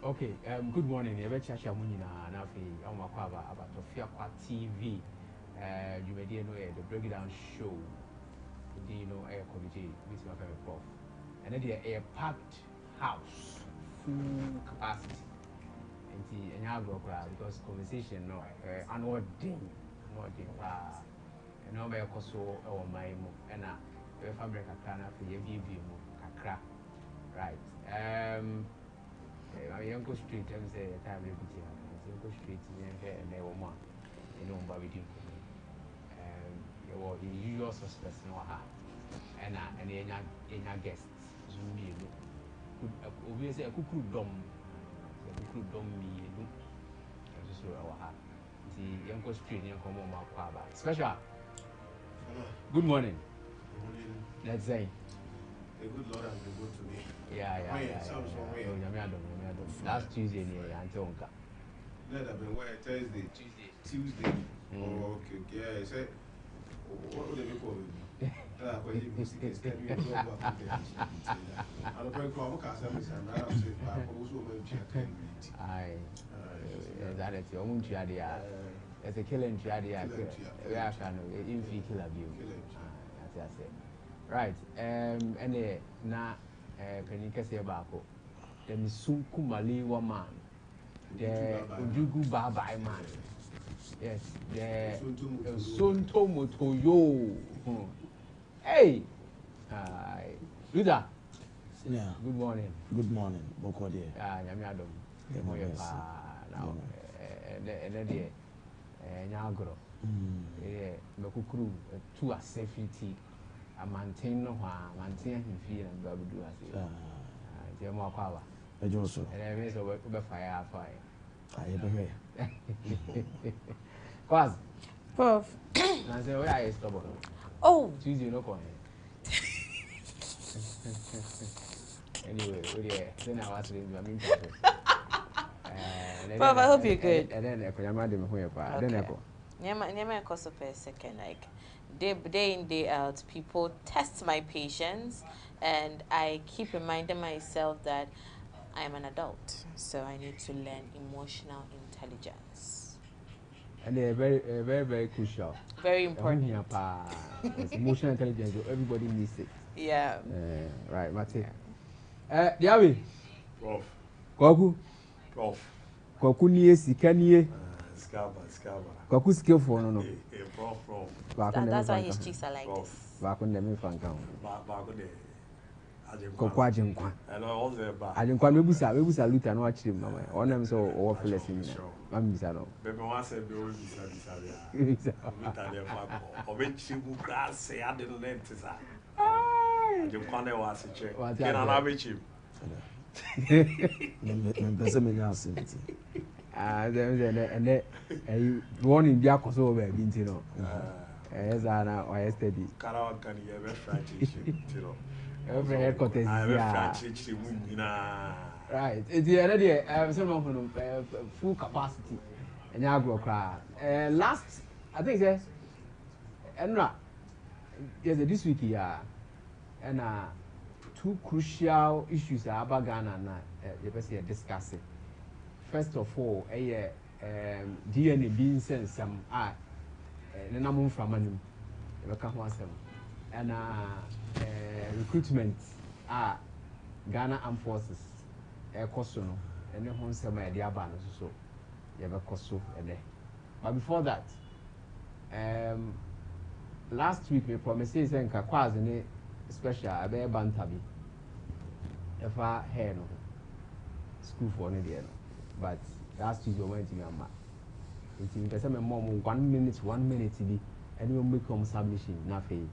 Okay, good morning. Ebechacha Munina Nafi, Omakwaba, about Tofiakwa TV. You may know the breakdown show. Do you know air committee, Miss my favorite prof. And then a packed house, full capacity. And the annual crowd because conversation no annual ding, no ding. And no may also or my and a fabric kana for your baby kakra. Right. My uncle street, I'm saying, time to be uncle street, and they were more, but we do. You were the usual suspects, no, and any guests, Zumi, could obviously a cuckoo dom, me, just so our heart. The uncle street, young come on my special. Good morning. Let's say. A good Lord has been good to me. Yeah. Last Tuesday, until Let have been where Thursday, Tuesday. Oh, okay. Yeah, I said, what would they call it? When you music is telling me to go back to the I don't know how much I'm saying, I'm saying, I also went to aye. That is your own triadia. It's a killing triadia. We are kind of infant killer view. As I said. Right, and na penika say bako. The Misunku Mali woman, the Ujugu Baba man. Yes, the Sonto Motoyo. Hey, hi, Luda. Yeah. Good morning. Good morning, Bokode. Yamiadom. Now, and then Nyagro. Mekukuru, two are safety. I maintain no one, maintain him feel and Babu do as you more power. I just so. And I raise over fire. I ever Quas. Prof. I say, where are you stubborn? Oh, Tuesday, no coin. Anyway, then I was in the mean. Prof, I hope you're good. And then I could imagine who you are. Then I go. Never cost per second. Like, day in, day out, people test my patience, and I keep reminding myself that I'm an adult, so I need to learn emotional intelligence. And they're very crucial. Very important. Emotional intelligence, everybody needs it. Yeah. Right, Mate. Diaby. Prof. Koku. Prof. Koku niye sikaniye. Scaba. Koku skillful no. Prof. That's why his cheeks are like this. Bakun dem fanka. Bago de. Koku ajinkwa. And all the ba. Ajinkwa mebusa luta no achiri mama. Onam so owo flexing na. Mam bisa no. Bebe wan say be o bisa ya. Bisa. Luta de fa ko. Obe chibu grass say ade lent sa. Ajinkwa na wa se che. Ke na na be chim. Members me now say. And warning be akoso over binti no. Ezana o yesterday. Karawa kan ye be French you know. Every headquarters yeah. Right. It's the other some full capacity. And you last I think yes. Yes, this week here and two crucial issues are about Ghana and you can discussing. First of all, DNA being sent some and I'm from Manu. And recruitment Ghana Armed Forces Air Costono and the home summer at the Aban so you have a costo there. But before that, last week we promised and Kakwas and special a bear bantabi. If I had no school for any day. But last week we went to Myanmar. It's in the same moment 1 minute to be and you make some submission nothing.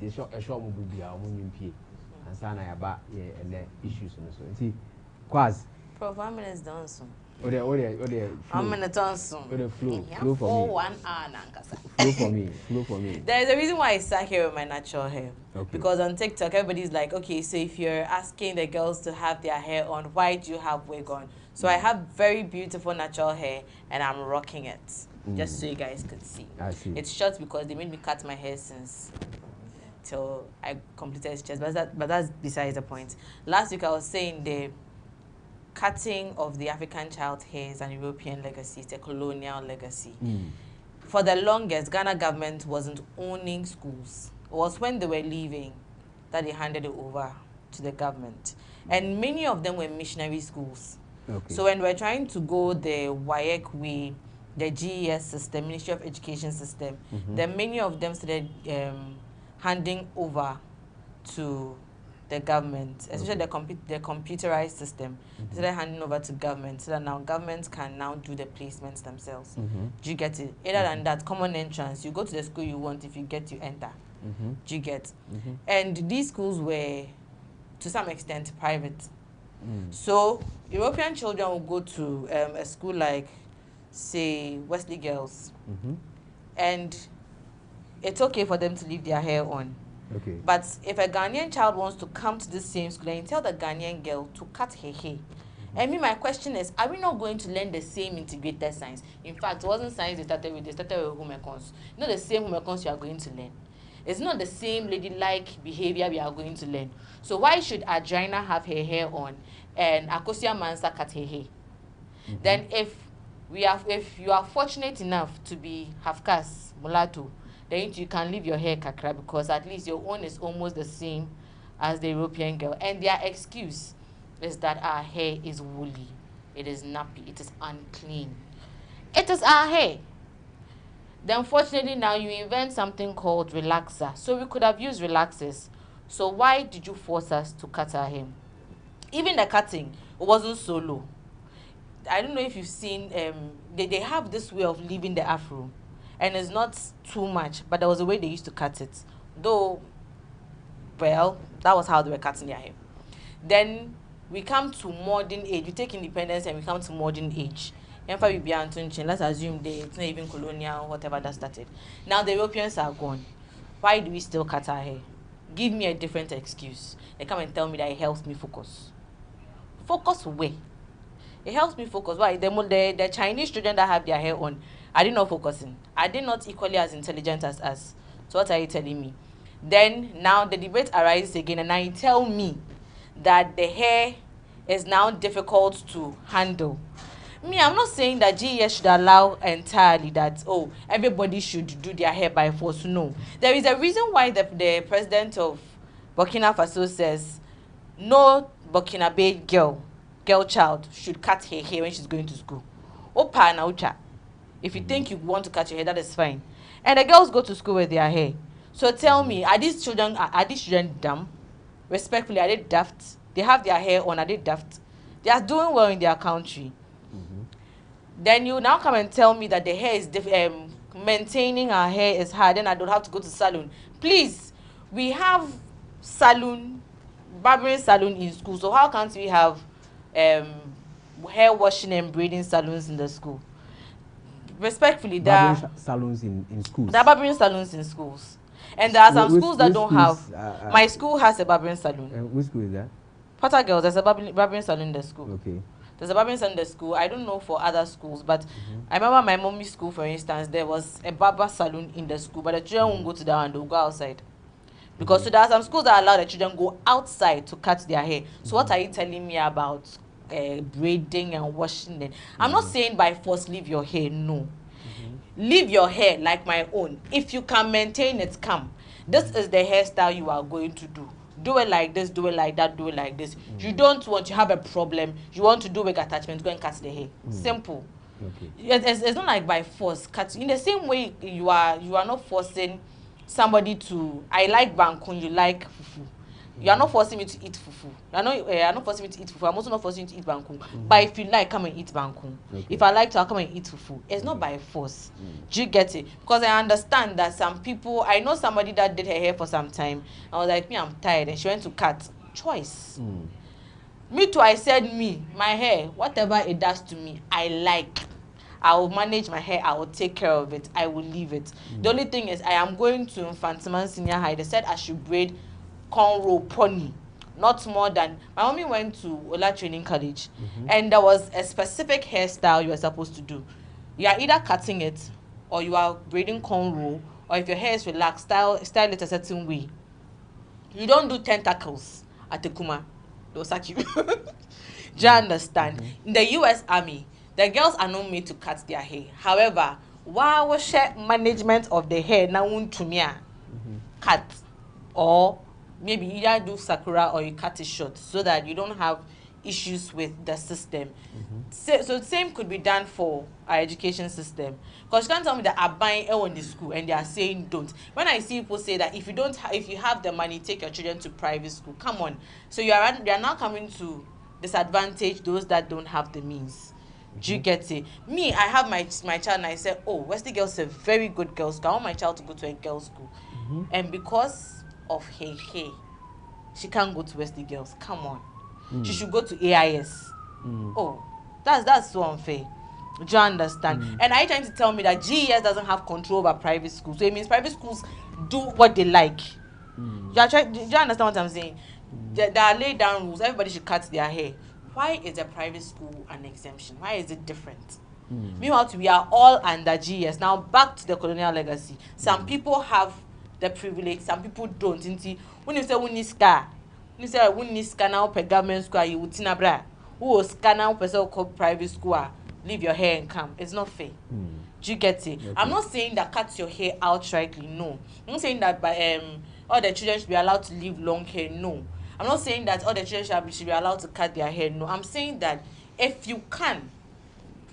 It's a short will be our own P and Sana about and issues and so. See, Quaz. Prof, 1 minute done soon. Or 1 minute done soon. Flow for me. 1 hour, Nankasa. Flow for me. There is a reason why I sat here with my natural hair. Okay. Because on TikTok, everybody's like, okay, so if you're asking the girls to have their hair on, why do you have wig on? So I have very beautiful natural hair, and I'm rocking it. Just so you guys could see. I see. It's short because they made me cut my hair since till I completed chest, but that's besides the point. Last week I was saying cutting of the African child hair is an European legacy. It's a colonial legacy. Mm. For the longest, Ghana government wasn't owning schools. It was when they were leaving that they handed it over to the government. And many of them were missionary schools. Okay. So when we're trying to go the WAEC way, the GES system, Ministry of Education system, then many of them started handing over to the government, especially the computerized system. They started handing over to government so that now governments can now do the placements themselves. Do you get it? Other than that, common entrance, you go to the school you want, if you get, you enter. Do you get? And these schools were, to some extent, private. So European children will go to a school like, say, Wesley Girls, and it's okay for them to leave their hair on. Okay. But if a Ghanaian child wants to come to the same school and you tell the Ghanaian girl to cut her hair, I mean, my question is, are we not going to learn the same integrated science? In fact, it wasn't science they started with home econs. Not the same home econs you are going to learn. It's not the same ladylike behavior we are going to learn. So why should Adriana have her hair on and Akosia Mansa cut her hair? Then if you are fortunate enough to be half caste, mulatto, then you can leave your hair kakra, because at least your own is almost the same as the European girl. And their excuse is that our hair is woolly, it is nappy, it is unclean. It is our hair. Then unfortunately now you invent something called relaxer. So we could have used relaxers. So why did you force us to cut our hair? Even the cutting, it wasn't so low. I don't know if you've seen, they have this way of leaving the afro. And it's not too much, but there was a way they used to cut it. Though, well, that was how they were cutting their hair. Then we come to modern age. We take independence and we come to modern age. Let's assume it's not even colonial, whatever that started. Now the Europeans are gone. Why do we still cut our hair? Give me a different excuse. They come and tell me that it helps me focus. Focus where? It helps me focus. Why? The Chinese students that have their hair on, are they not focusing? Are they not equally as intelligent as us? So what are you telling me? Then now the debate arises again, and now you tell me that the hair is now difficult to handle. Me, I'm not saying that GES should allow entirely that, oh, everybody should do their hair by force. No. There is a reason why the president of Burkina Faso says no Burkinabe girl child should cut her hair when she's going to school. Opa na ucha. If you think you want to cut your hair, that is fine. And the girls go to school with their hair. So tell me, are these children dumb? Respectfully, are they daft? They have their hair on, are they daft? They are doing well in their country. Then you now come and tell me that the hair is maintaining our hair is hard, then I don't have to go to salon. Please, we have barbering salon in school. So how can't we have hair washing and braiding salons in the school? Respectfully, there are salons in schools. There are barbering salons in schools. And there are some schools that don't have. My school has a barbering salon. Which school is that? Potter Girls, there's a barbering salon in the school. Okay. There's a barbering salon in the school. I don't know for other schools, but I remember my mommy's school, for instance, there was a barber salon in the school, but the children won't go to that one, they'll go outside. Because so there are some schools that allow the children go outside to cut their hair. So what are you telling me about braiding and washing them? I'm not saying by force leave your hair, no. Leave your hair like my own. If you can maintain it, come. This is the hairstyle you are going to do. Do it like this, do it like that, do it like this. You don't want to have a problem. You want to do wig attachment, go and cut the hair. Simple. Okay. It's not like by force. Cut. In the same way, you are not forcing somebody to. I like bankun, you like fufu. You are not forcing me to eat fufu. You are not forcing me to eat fufu. I'm also not forcing you to eat bankun. But if you like, come and eat bankun. Okay. If I like to, I'll come and eat fufu. It's not by force. Do you get it? Because I understand that some people, I know somebody that did her hair for some time. I was like, I'm tired. And she went to cut. Choice. Me too, I said my hair, whatever it does to me, I like. I will manage my hair. I will take care of it. I will leave it. The only thing is, I am going to Infantiman Senior High. They said I should braid cornrow pony, not more than. My mommy went to Ola Training College, and there was a specific hairstyle you were supposed to do. You are either cutting it, or you are braiding cornrow, or if your hair is relaxed, style it a certain way. You don't do tentacles at the Kuma. They'll sack you. Do you understand? In the US Army, the girls are not made to cut their hair. However, while we share management of the hair, now to me cut, or maybe either do sakura or you cut it short so that you don't have issues with the system. So same could be done for our education system, because you can't tell me that I'm buying in the school and they are saying don't. When I see people say that if you have the money, take your children to private school, come on. So they are now coming to disadvantage those that don't have the means. Do you get it? Me, I have my child and I say, oh, Wesley Girls is a very good girls school. I want my child to go to a girls school. And because of her hair, she can't go to Wesley Girls. Come on. She should go to AIS. Oh, that's so unfair. Do you understand? And are you trying to tell me that GES doesn't have control over private schools? So it means private schools do what they like. Do you understand what I'm saying? There are laid down rules. Everybody should cut their hair. Why is a private school an exemption? Why is it different? Meanwhile, we are all under GES. Now back to the colonial legacy. Some people have the privilege, some people don't. When you say we need scar, you say we need scar now per government school, you would tinabra. Who will scan now per private school? Leave your hair and come. It's not fair. Do you get it? Okay. I'm not saying that cut your hair outrightly. No. I'm not saying that by all the children should be allowed to leave long hair. No. I'm not saying that all the children should be allowed to cut their hair. No. I'm saying that if you can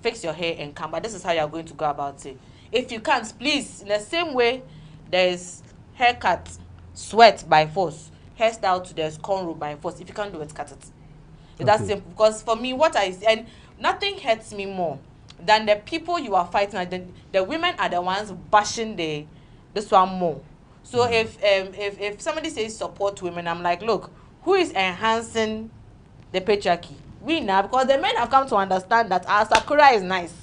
fix your hair and come, but this is how you're going to go about it. If you can't, please, in the same way there's haircut, sweat by force, hairstyle to there's cornrow by force. If you can't do it, cut it. That's simple. Because for me, what I see, and nothing hurts me more than the people you are fighting. The women are the ones bashing this one more. So if somebody says support women, I'm like, look, who is enhancing the patriarchy? We now, because the men have come to understand that our sakura is nice.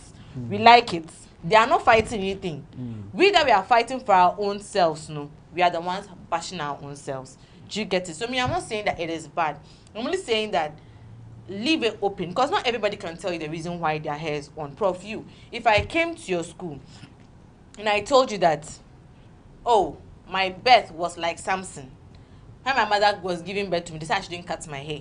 We like it. They are not fighting anything. We that we are fighting for our own selves, no. We are the ones bashing our own selves. Do you get it? So me, I'm not saying that it is bad. I'm only saying that leave it open, because not everybody can tell you the reason why their hair is on. Prof, you, if I came to your school and I told you that, oh, my birth was like Samson, when my mother was giving birth to me, they said I shouldn't cut my hair,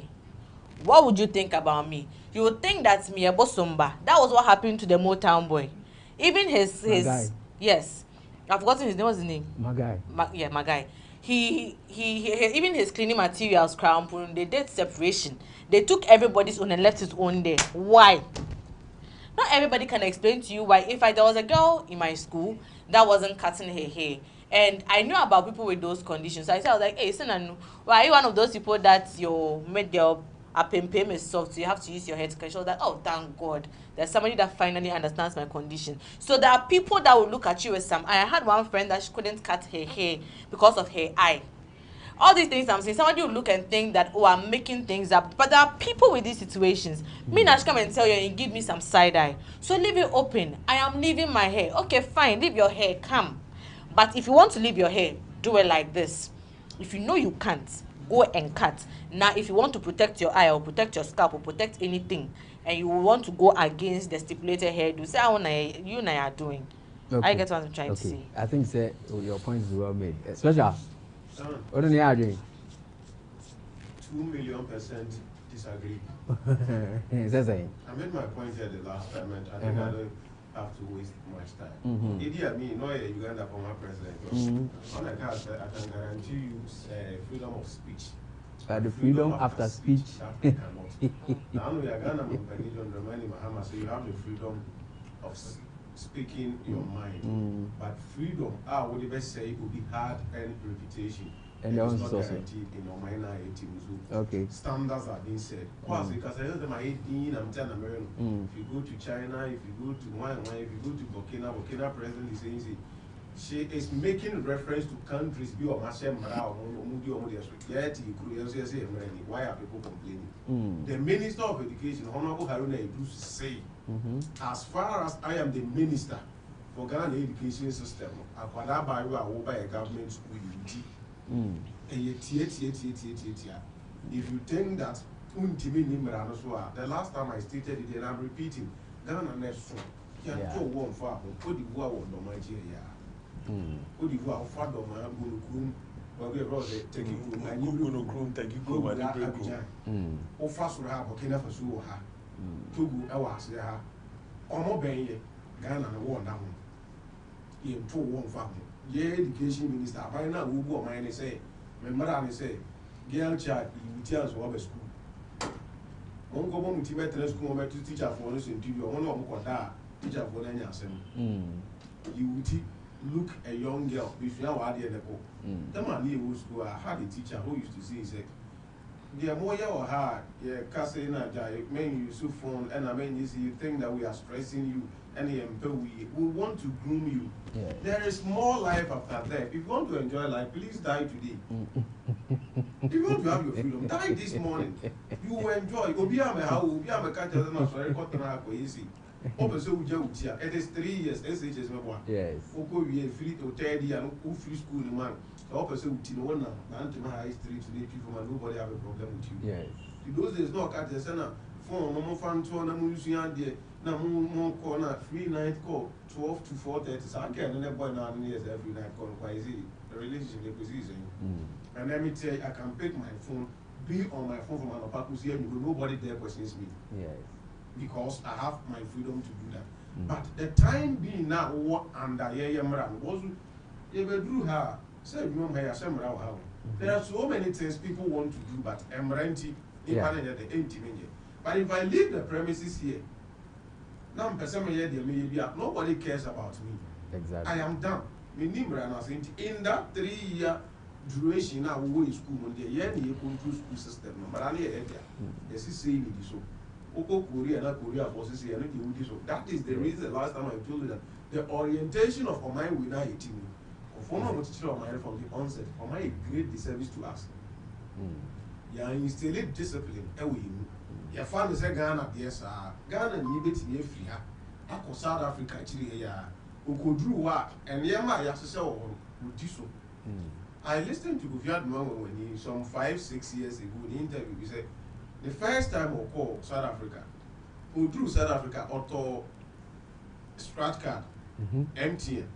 what would you think about me? You would think that me a bosomba. That was what happened to the Motown boy. Even his yes, I've forgotten his name. What's his name? My guy. He even his cleaning materials crown, they did separation. They took everybody's own and left his own there. Why? Not everybody can explain to you why. If there was a girl in my school that wasn't cutting her hair, and I knew about people with those conditions, so I was like, hey, Sinanu, why are you one of those people that you made your payment is soft, so you have to use your hair to cut? She was like, oh, thank God, there's somebody that finally understands my condition. So there are people that will look at you with some. I had one friend that she couldn't cut her hair because of her eye. All these things I'm saying, somebody will look and think that, oh, I'm making things up. But there are people with these situations. Me not come and tell you and give me some side eye. So leave it open. I am leaving my hair. Okay, fine, leave your hair, come. But if you want to leave your hair, do it like this. If you know you can't, go and cut. Now, if you want to protect your eye or protect your scalp or protect anything, and you want to go against the stipulated hairdo, say how you and I are doing. Okay. I get what I'm trying to say. I think your point is well made. Especially, what do you are doing? 2,000,000% disagree. I made my point here the last time, and I think I don't have to waste much time. Idi Amin, no Uganda former president. On a case, I can guarantee you freedom of speech. The freedom after speech. Now we are Ghana Mahama, so you have the freedom of speaking your mind. But freedom, what the best say, would be hard and reputation. And it's not guaranteed in our minor okay. Standards are being set. Because I know them are 18, I'm 10 American. If you go to China, if you go to if you go to Burkina president is saying she is making reference to countries why are people complaining? The Minister of Education, Honorable Haruna Idris, say, as far as I am the minister for Ghana education system, I will buy a government school. If you think that the last time I stated it and I'm repeating, Ghana next can't go one far, Cote d'Ivoire or Nigeria. Cote d'Ivoire, Well, we brought it taking Groom, take you go and Abidjan. O fast will have Burkina Faso ha. Togo awas there. Omo benye Ghana na war down. Ye to one family. Ye education minister by now who go mine say. My mother say, girl child, you tell us what school. One go home to better school to teacher for us in TV. One of them teacher for any assembly. You look a young girl before you are the go. The man who school I had a teacher who used to say, he said, the more you are, yeah, casting a jai, men use your phone, and I mean, you think that we are stressing you, and we want to groom you. Yeah. There is more life after death. If you want to enjoy life, please die today. If you want to have your freedom, die this morning. You will enjoy. It is 3 years. Yes. Free to 3rd year, free school, man. Nobody have a problem with you. Yes. Those days, no cat, the center, phone, no fan, to no corner, free night call, 12 to 4:30. So I can't boy now every night call. Why is it? The relationship is easy. And let me tell you, I can pick my phone, be on my phone from an apartment here, because nobody there questions me. Yes. Because I have my freedom to do that. But the time being now, what under Yamran was, drew her, said, you know, there are so many things people want to do, but I'm renting, but if I leave the premises here, now nobody cares about me. Exactly. I am done. In that 3-year duration, now we go in school, the year you go through school system, but I need a saying so. Korea forces here, that is the reason last time I told you that the orientation of Omai will not hit me. From the onset, Omai great disservice to us. You instill discipline, you found the Ghana, yes, Ghana needed to be free. I South Africa, actually, and Yama Yasso would do so. I listened to Guffiard when he, some 5-6 years ago, in the interview, he said, the first time I called South Africa, who drew South Africa, auto scratch card, MTN,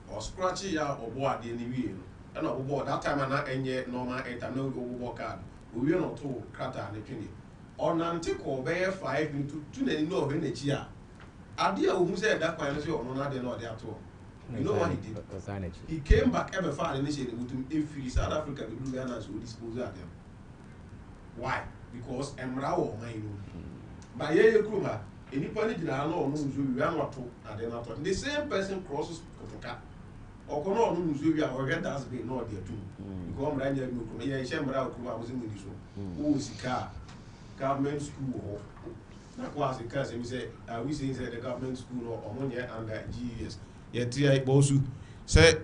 or scratchy or board the new and over that time, and not any normal internet card. We are not told Crata and the Trinity. On Antico, bear 5 into 2 know in the year. Idea who said that financial or not, they're not there at all. You know what he did? He came back every far initiative with him if South Africa, the Blue Ghana would dispose of them. Why? Because Emrao Mainu. By Yaya Kruma, anybody did not know we are not and the same person crosses Kotoka. Or Kono Nuzuya or get that's been not there too. Because Rania Mukuma, Shemra Kuma was in the show. Who is the car? Government school. That was the case. We say, we say the government school or Omonia and GES. Yet, Bosu say,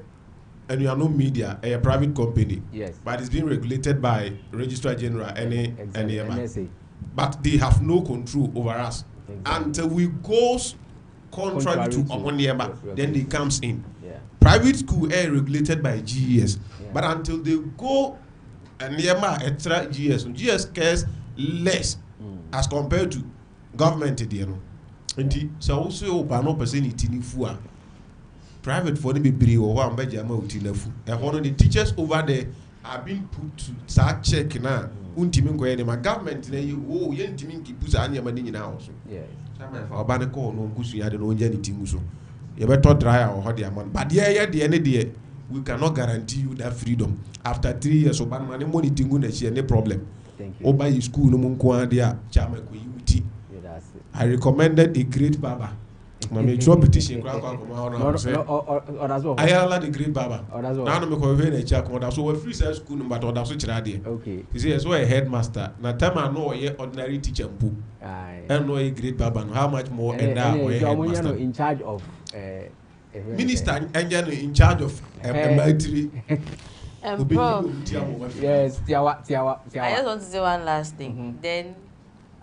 and you are no media, a private company. Yes. But it's being regulated by Registrar General, NSA. But they have no control over us. Until we go contrary to Omoniema, then they comes in. Private school are regulated by GES. But until they go and Niema extra GES cares less as compared to government. So also no person it private for the baby or one by Jama Utilafu. And one of the teachers over there are being put to start checking now. Untimin my government, you oh, Yentimin keeps Anya Manini now. Yes. Or Banaco, no Gusu, I don't know anything. So you better dry or hot the amount. But yeah, the end of the day, we cannot guarantee you that freedom. After 3 years, of money tingun, she any problem. Thank you. Over your school, no Munquadia, Chama Kuiti. I recommended a great Baba. Mami drop petition I allow the great Baba. Now me ko we na check on so we free school but on so chira there. Okay. He say so a headmaster. Na time I know ye ordinary teacher mpu. And no a great Baba. How much more and that headmaster in charge of minister and in charge of military. Yes, Tiawa. I just want to say one last thing. Then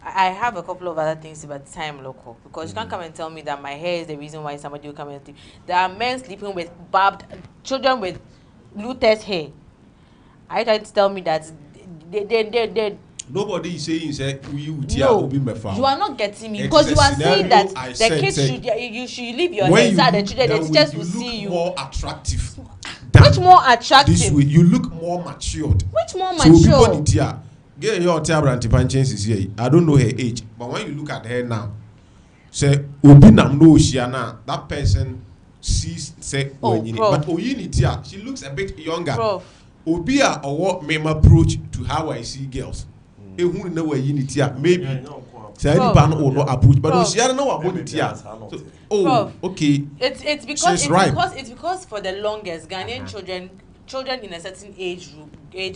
I have a couple of other things about time local because you can't come and tell me that my hair is the reason why somebody will come and think. There are men sleeping with barbed children with Luther's hair. Are you trying to tell me that they nobody is saying no, you are not getting me because you are saying that the kids should you should leave your hair inside the children, the teachers will see you more attractive. Which more attractive? This way, you look more matured. Which more mature? So people get your chances here. I don't know her age, but when you look at her now, say Obi nam no Shiana, that person sees say but Oyinitia, she looks a bit younger. Prof. Obia or what may approach to how I see girls. Who know where Unitia maybe. Say anyone or not approach, but Oceana know about it. Oh, okay. It's because for the longest Ghanaian children in a certain age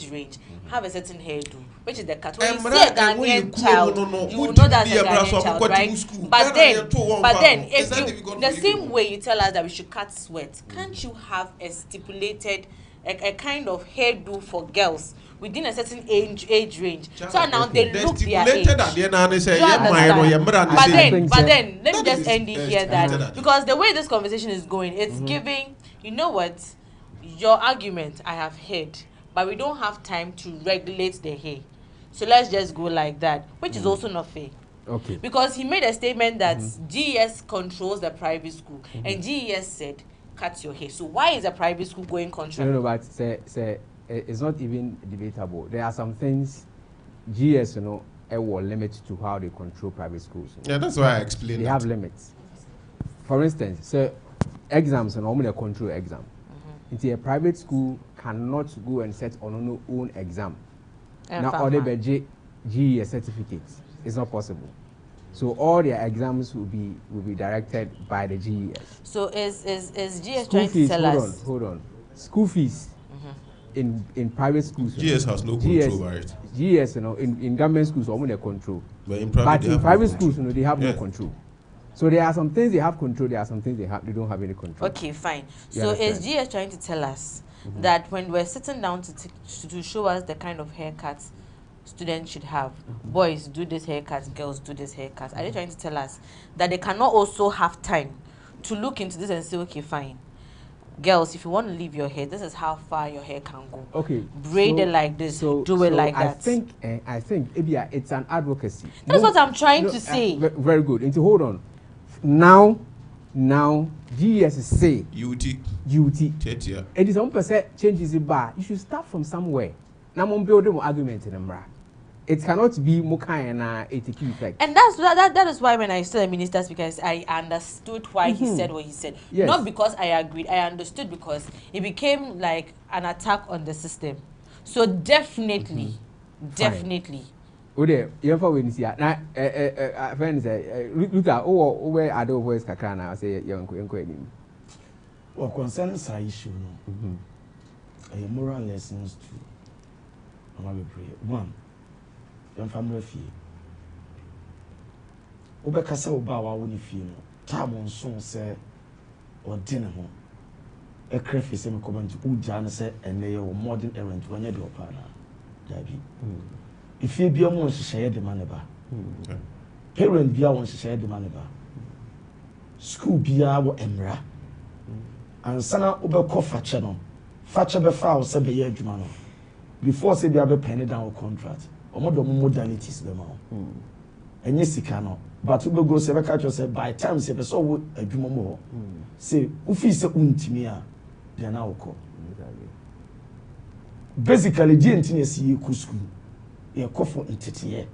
range have a certain hairdo, which is the cut. When you see a Ghanaian child, you will know that's a Ghanaian child, right? But then, if you, the same way you tell us that we should cut sweat, can't you have a stipulated a kind of hairdo for girls within a certain age range? So now they look their age. But then let me just end it here that because the way this conversation is going, it's giving, you know what, your argument I have heard, but we don't have time to regulate the hair. So let's just go like that, which is also not fair. Okay. Because he made a statement that GES controls the private school, and GES said cut your hair. So why is a private school going contrary? No, but say it's not even debatable. There are some things GS, will limit to how they control private schools. Yeah, that's why I explained. They have limits. For instance, so exams and only control exam. Into a private school cannot go and set on own exam. Now order by GES certificates. It's not possible. So all their exams will be directed by the GES. So is GES trying to tell us? Hold on. School fees in private schools. GES has no control over it. GES, in government schools, only control. But in private schools, they have no control. So there are some things they have control. There are some things they don't have any control. Okay, fine. So is GES trying to tell us that when we're sitting down to show us the kind of haircuts students should have, boys do this haircut, girls do this haircut, are they trying to tell us that they cannot also have time to look into this and say, okay, fine, girls, if you want to leave your hair, this is how far your hair can go. Okay, braid it like this, do it like that. I think it's an advocacy. That's what I'm trying to say. Very good. And to hold on, now GES say UT. It is 1% changes it bar. You should start from somewhere. Now I'm building more argument in Amra. It cannot be Mokayana ATQ effect. And that is why when I saw the minister speaker, I understood why he said what he said. Yes. Not because I agreed, I understood because it became like an attack on the system. So definitely. Ode, you have when you see now friends look at where other voice kakana say young. Well, concerns are issue moral lessons too. One, your family fee. Obekasa oba wa woni fee no. Time on son say or dinner home. A crayfish say me comment uja na say ene ye modern errand when you do opana. Dabi. If you be almost share the money ba. Parent be almost share the money ba. School be our emra. And sana obeko fache no. Fache be fa o se be ye adwuma no. Before say they have a penny down contract, or more modalities them all. And yes, you cannot. But we go say, say by time say, so a jumo say, Ufi se untimia, they are now called. Basically, GNT see Kusku, a coffin in Titier.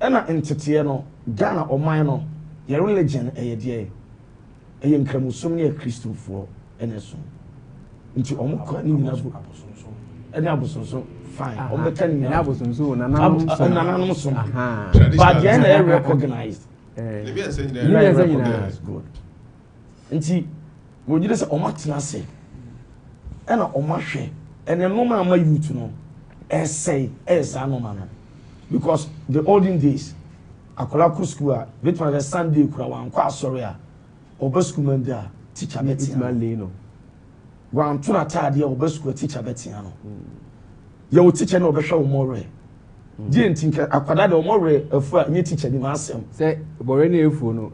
And in Titiano, Ghana or Mino, your religion a day, a young Camusumia Christo for Eneson. Into omo ni na bu ene abosonso fine omo ka ni na abosonso nananum so but they are recognized le bi ense nyina good nti wo jide se omo tena se ena omo hwe ene no ma youth no essay esa no man because the olden days akola ku school a betwa the Sunday kura wan kwa asori a obasku mande a teacher metia no wan tuna tade a obasku teacher betia no ye wo teacher na obehwe wo more die ntinka akwada de wo more afu a nye teacher ni ma asem say bore na efu no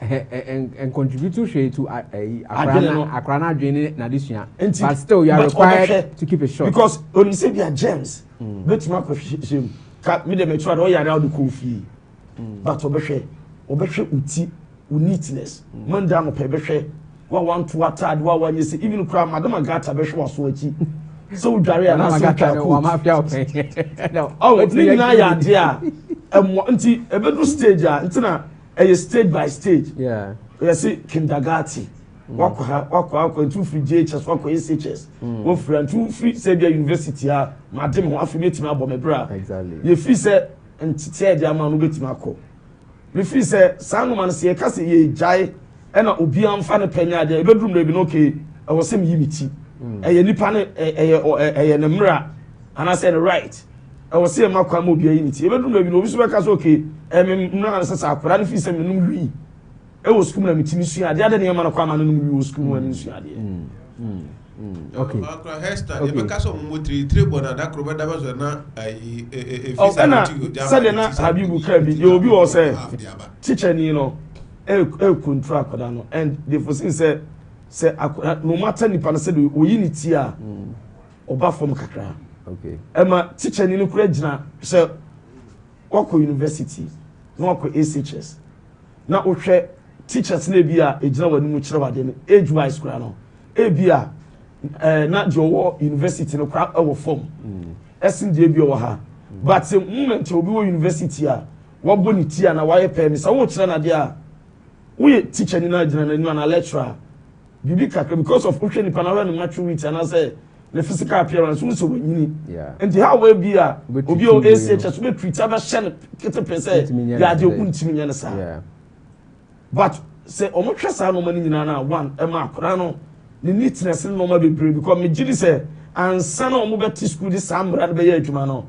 and contribute to akrana adwene na desua but still you are required to keep it short because only say be James betuma kwahwehwem ka me de metua de o yare out the coffee but obehwe uti neatness manda no pe behwe wa want to attad wa you say even cry madam agata be hwe so achi so dware na so agata wa mafia no oh ni na ya de a nti ebedu stage a nti na stage by stage yeah yes kindergarten wakwa into free JHS wakwa SHS wo free into free Serbia University a madam ho afi metima abo mebra exactly ye fi se ntite de ama no betima akọ me fi se sanoma no se ka se ye jai na obi amfa ne panya de bedroom na bi no ke e wo se me yimiti eye nipa ne eye ne mra ana say the right e wo se makwa ma obi yimiti e bedroom na bi no obi so be ka so okay me na se sa akora ne fi se me num wi e wo school na mitimi sua ade ade ne ma no kwa ma no num wi wo school na sua ade okay akra hesta e be ka so mo tri bona da kro be da ba so na visa na sade na habibu ka bi ye obi wo say teacher ni no control akoda no and they foresee say no matter ni pana say oyi ni ti a oba form kakra okay ema teacher ni no kura gina say wako university no wako SHS na ohwe teachers na bi a ejina wani mu kire wade no age wise kura no e bi a na jowo university no kura e wo form esin je bi o ha but moment obi wo university a wabo ni ti a na waye pay me say wo kire na de a we teacher ni na gina na na lecturer bibi kakra because of ohwe ni pana no maturity and I say the physical appearance so wanyini and how we be a obi o SHS we treat aba share kete pese ya de untimi nya na sa but say omo twesa no mani nyina na one e ma akora no the neatness no ma be brave because me gidi say ansa na omo beti school this amra na be ya adwuma no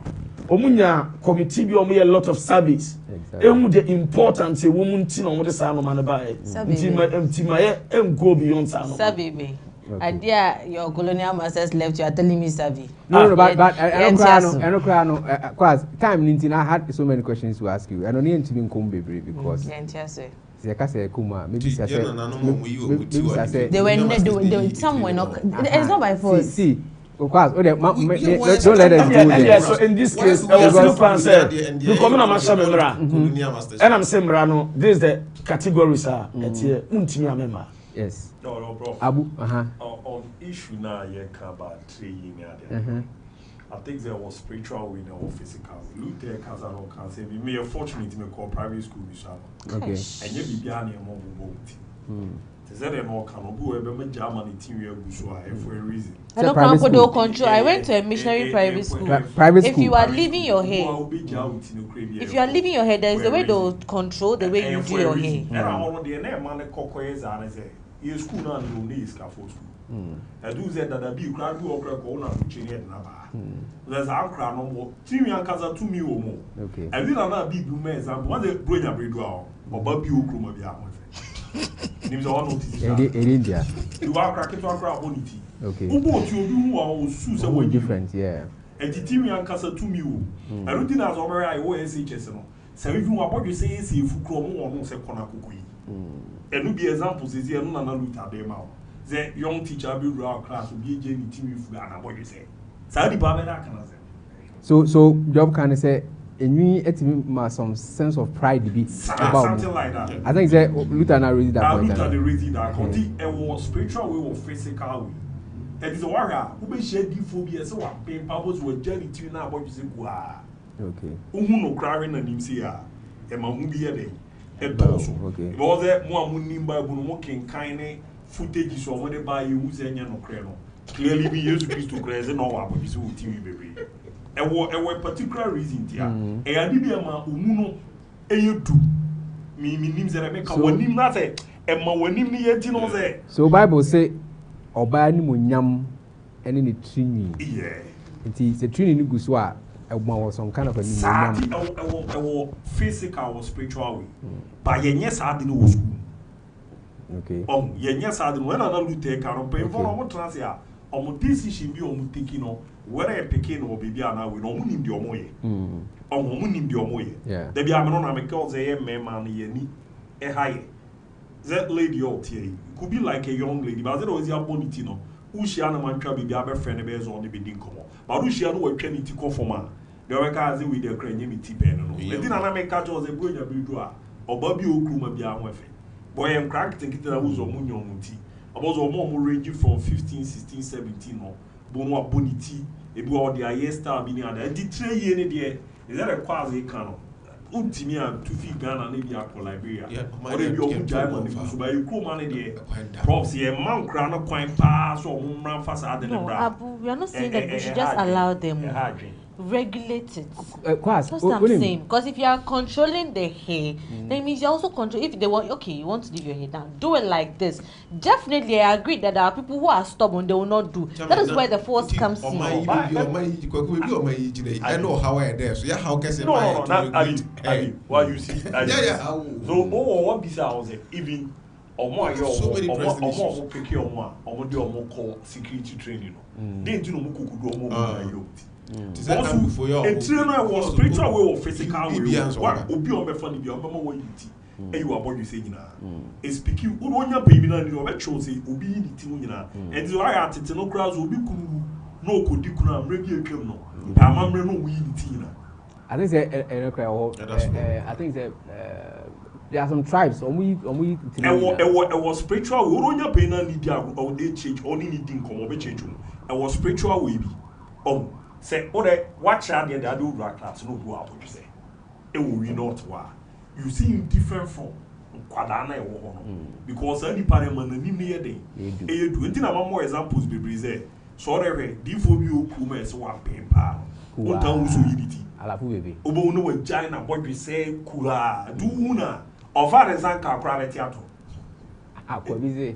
omunya committee bi omo ye lot of service emu the importance e wo mu nti na omo de sa no ma na ba e nti ma ye go beyond sa no baby. Idea your colonial masters left you are telling me savvy. No, but I don't cry. Cause time Nintin, I had so many questions to ask you. I don't need to be baby because maybe I said they were somewhere not. It's not by force. See. Of course, don't let us do that. So in this case, I was no plan said you come on and I'm saying Rano, this is the categories are member. Yes. No, bro. Abu, on issue now, you can't about 3 years. I think there was spiritual winner or physical. Look there, Kazano can say, we are fortunate to call private school. Okay. And you be behind your mom. Is that an all kind of who ever made Germany team for a reason? I don't come for no control. I went to a missionary private school. If you are leaving your hair, if you are leaving your hair, there is the way they control the way you do your hair. And I want the name man cocoys and say, you school now no need scaffold school. I do say that I be crowd do okra go na chinye na ba. There's a crowd no more. Team yan kaza 2 mi o mo. Okay. I did not be blue example. One day bring your bread or baby okro be am. Names are notice. India. You are cracking to crowd bonity. Okay. Ubo ti obi hu a su se way different, yeah. And the team yan kaza 2 mi o. I don't think as over I o SHS no. Se if you about you say si fu kro mo no se kona kokoyi. And no be examples is here no na luta dem out. The young teacher be rural class be JV team if and what you say. Saudi Bamena can say. So job can say and we etimi some sense of pride be about something like that. I think that Luther now raised that point. Luther the raised that conti and was spiritual way or physical way. And it's a warrior who be share phobia so what pay purpose with journey to now what you say okay. No crying and him say ah e ma hu be there. Okay. Because there more nimba bu no ken kind footage so mo dey buy you say nya no kre no. Clearly be Jesus Christ to crazy no wa be so TV baby. E wo particular reason dia. E ya bi ma omu no e yedu. Mi nim say make wonim na say e ma wonim ni yeti no say. So Bible say oba ni monyam ene ni trini. Yeah. Nti se trini ni guso a was some kind of a physical or spiritual way. But yes, I didn't was okay. Yes, I didn't when I look take care of pain for transia. Decision be on taking on whether a picking or baby and I will not win the omoye. Winning the omoye. Yeah. There be a man on a cause a man ye a high. That lady out here could be like a young lady, but there was your bonitino. Who she and a man can be a friend based on the bidding come. But who she had no trinity conformer. The workers with their cranium pen. They didn't make catch as a boy or Bobby Okluma be a weapon. Boy, I'm cracked and kitten a who's or munyon muti. about more ranging from 15, 16, 17 no bono bonity e be all the year star be near the 3 year there is that a quasi canon ultimi and to feed Ghana maybe a Liberia or maybe you German so by you cool money there props here man crown quite pass or man fast at the we are not saying that we should just allow them regulate it. That's what I'm saying. Because if you are controlling the hair, then means you also control. If they want, okay, you want to leave your hair down, do it like this. Definitely, I agree that there are people who are stubborn; they will not do. That is where the force comes in. I know how I there. So yeah, how can say no, not what you see. Yeah. So what this house even more pick your more do more call security training. They do no more for your was spiritual way or physical way. What will be on the funny be on what you eat. And you are born you say, a speaking, who on your baby, and you are chose it will be in it. And so I had to no crowds will be cool. No could you could maybe a criminal. I'm a no we in I think I think that there are some tribes or we was spiritual. Who on your pain and need or they change only needing come over change. I was spiritual way. Say, watch out the other rock class, no go out, what you say. It will be not why. You see him different from Quadana or because any parliament and near day. You do it more examples be breeze. So there, D4U Kumas one paper. What down so unity. Alapu Obo no giant what we say, Kula, Duna, or Father Zanka private theatre. Aquabize.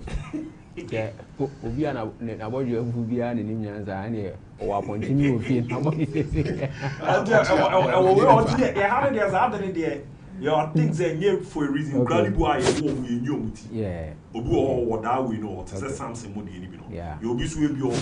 Yeah, Obiana, about your Fubia and Indians are here. Or continue to feel how much your things are here for a reason. Grandboy, yeah. Obu or what I will know, something more than yeah. You'll be sure your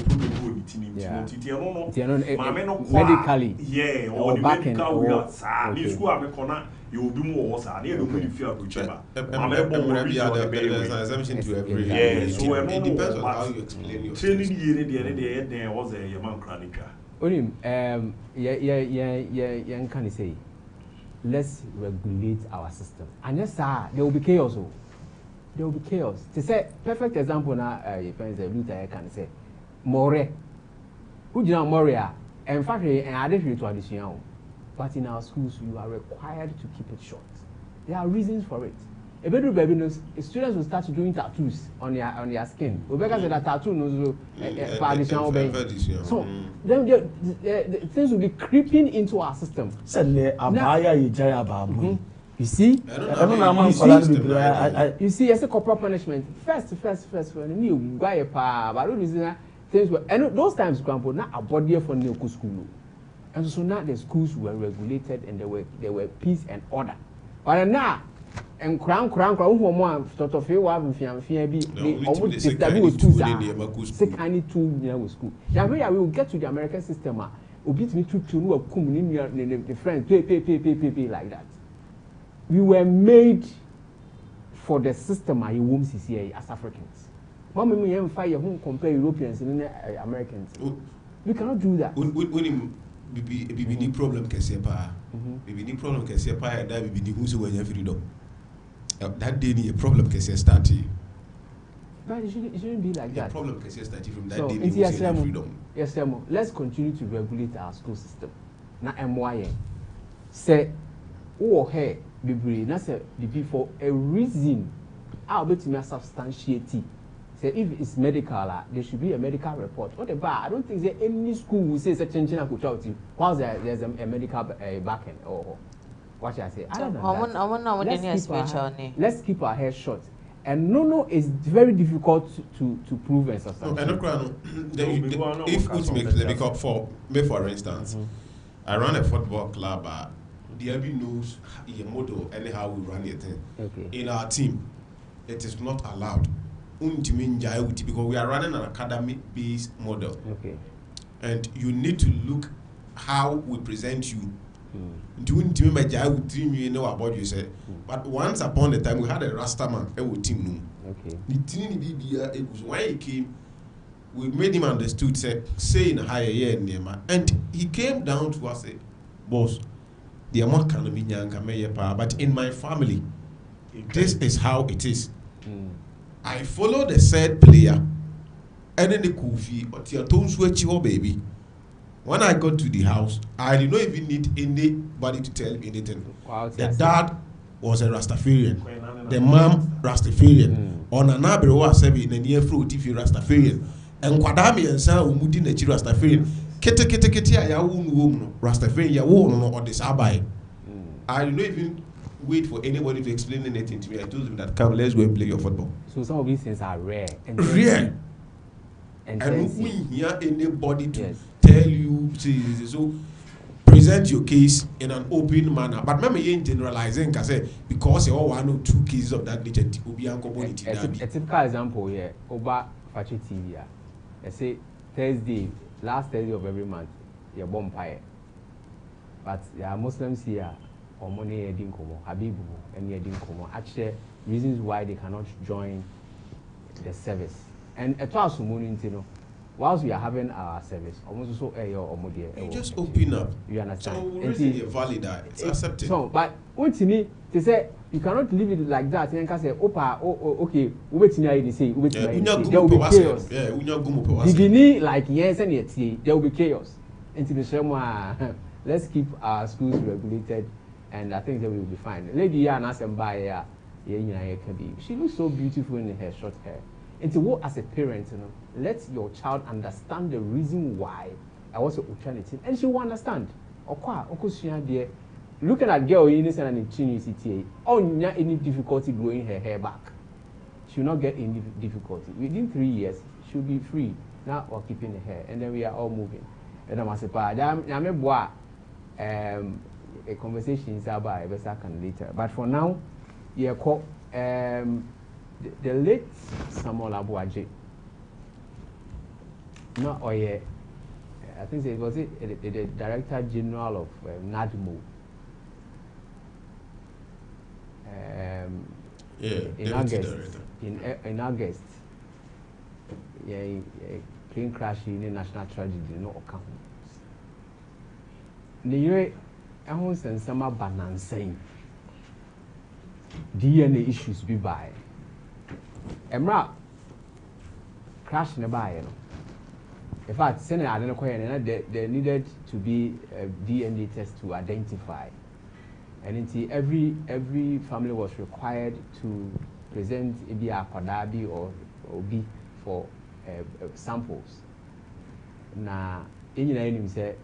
medically, yeah, or medical will school I'm a corner. You will be more also. I don't really feel whichever. Exemption to every so it depends on how you explain your training. There was a man cranica. Yeah, can say, let's regulate our system. And yes, sir, there will be chaos. There will be chaos. To say, perfect example now, Luther can say, More. Who do you know Moria? In fact, and I didn't to addition. But in our schools, you are required to keep it short. There are reasons for it. A bedroom baby knows students will start doing tattoos on their skin. Rebecca said that tattoo knows so then the things will be creeping into our system. You see, you see, as a corporal punishment, first, when you buy a power, but things were, and those times, grandpa, not a body for new school. And so now the schools were regulated and there were peace and order. But now, and crown, who more sort of you have be almost was sick, I need 2 years school. Now, we will get to the American system. Will beat me to the friends, pay like that. We were made for the system I won't see as Africans. Mama, me and fire whom compare Europeans and Americans. We cannot do that. Bibi problem kese pa. Bibi ni problem kese pa ya da bibi ni who's when you freedom. That day ni a problem kese start. But it shouldn't be like that. The problem kese start from that day ni who's freedom. Yes, let's continue to regulate our school system. Na MYN. Say, oh hey, bibi na say bibi for a reason. I'll bet me substantiate. Say if it's medical, there should be a medical report. What about? I don't think there any school will say such a could tell you whilst there's a medical backend or what should I say? I don't know. Let's keep our hair short. And no is very difficult to prove and substantiate. If it makes the make up for me, for instance, I run a football club. The every knows your motto anyhow we run it. In our team, it is not allowed. Because we are running an academic-based model. Okay. And you need to look how we present you. But once upon a time, we had a Rastaman, team. Okay. It was when he came, we made him understood, say in a higher year, and he came down to us, say, boss, the amount can be but in my family, this is how it is. I follow the said player, and then the Kofi or Tiaton switch your baby. When I got to the house, I did not even need anybody to tell me anything. Wow, the dad was a Rastafarian, the mom Rastafarian. On an abbey was in the near fruit if you Rastafarian. And Kwadami and Sa Umudi Nachi Rastafarian. Kete ya woman Rastafarian ya woman or this abai. I did not even wait for anybody to explain anything to me. I told them that come, let's go and play your football. So some of these things are rare. Rare. And we hear anybody to tell you, so present your case in an open manner. But remember, you ain't generalizing because you all one or two cases of that nature. A typical example here, Oba Fachi TV. I say last Thursday of every month, you're bonfire. But there are Muslims here, or money Edin Komo, Habibu, and Edin Komo. Actually, reasons why they cannot join the service. And at all, whilst we are having our service, almost so you just open up. You understand? So really valid that it's accepted. So, but what to me, they say you cannot leave it like that. And can say, okay, wait till you say, there will be chaos. Beginning like yes and yet, there will be chaos. Let's keep our schools regulated, and I think that we will be fine. Lady Yana Sembaya, she looks so beautiful in her short hair. And to what as a parent, let your child understand the reason why I was an alternative, and she will understand. Looking at girl innocent and in city, any difficulty growing her hair back. She will not get any difficulty. Within 3 years, she'll be free. Now we're keeping the hair, and then we are all moving. And I'm a conversation is about a second later. But for now, the late Samuel Abuaje, I think it was the Director General of NADMO. In August, plane crash in a national tragedy, no account. The year I was in summer banan saying DNA issues be by. Emra crash nearby, you know. In fact, Senate I don't know there needed to be a DNA test to identify, and every family was required to present a Kwadabi or B for samples. Now, engineering said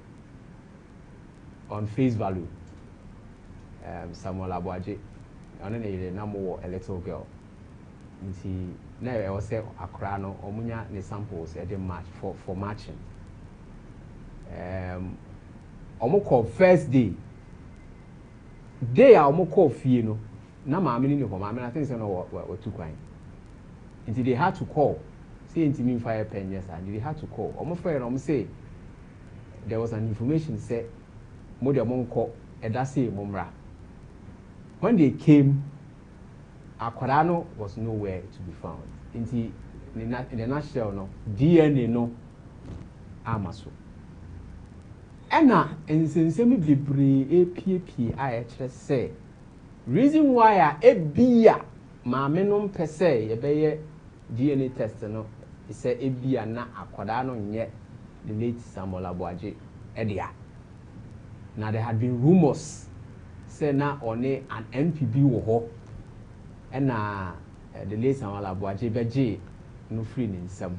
on face value, Samuel Abuaje, I don't know a little girl. Now I was say Akrano or Munya the samples at the match for matching. Omoko first day are omoko fino. Na mammy in your I think so what too crying. Until they had to call, say into me 5 pennies and they had to call. Almost fair say there was an information said Mother Monko and that's it Mumra. When they came, Aquarano was nowhere to be found. In the nutshell, no DNA no amaso. Ena ensensemi bebre APP I say reason why a bia maame no pese ye DNA test no is say e bia na Aquarano nye the late Samuel Abuaje edia. Now there had been rumors say na one an NPB wo and the late Samuel Abuaje beje no free in some.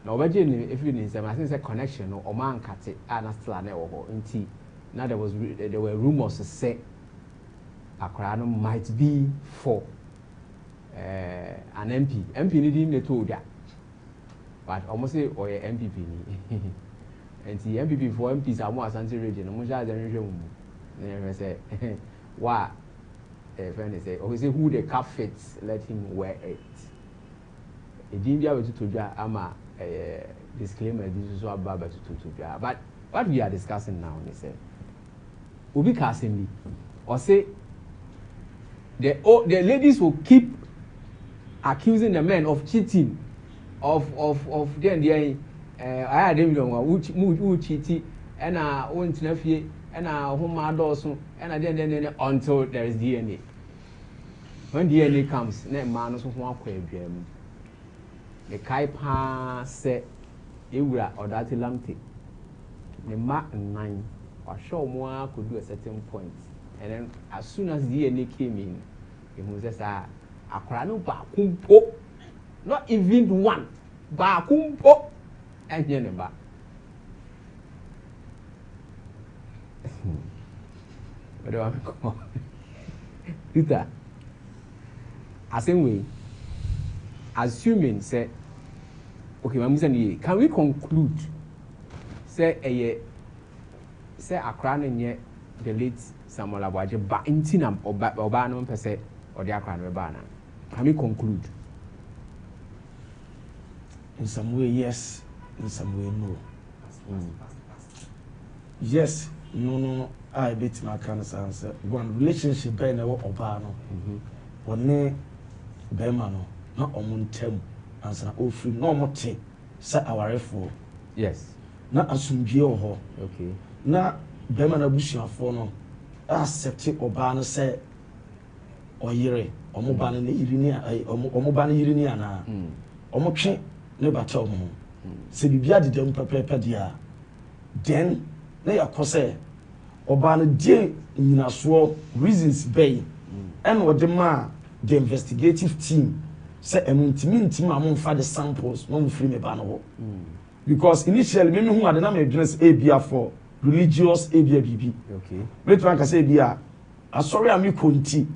Now beje if you in some I think it's a connection or man cut it and still an ho inti. Now there were rumors to say Akrano might be for an MP. MP needing the told that. But almost say or a MPP ni. And the MPP for MPs are more Asante region. Muja generation. Then say why friend say say who the cap fits, let him wear it. It didn't be able to ama disclaimer this is what Baba to but what we are discussing now is Obi Kasimi or say the ladies will keep accusing the men of cheating of then I had them who cheating and won't nephew and home adults and then until there is DNA. When DNA comes, then man also won't quit them. the kai pa se ewura odati lamte the mark 9 or show more could do a certain point and then as soon as DNA came in he was akrano ba kumpo not even one ba kumpo and yeneba what do I call Peter way assuming say okay my can we conclude say Accra nye the late Samuel Abuaje ba intinam oba no pese or the Accra no ba na can we conclude in some way yes, in some way no. Yes, no I bet my cancer answer one relationship be na oba no one bema no na omuntem answer ofri no mote say awarefo yes na asumdie ho okay na bema na busuafo no accept oba no say oyire omoba no yiri ni omoba no yiri ni ana omotwe ne bata omo se bibia de dem pepepe dia then na yakose oba no die nyinaso reasons bay and odema the investigative team say ntimi amomfa the samples no free me ba no because initially me hu ade na me address abia for religious abia bibi okay me to anka say bia asori ami konti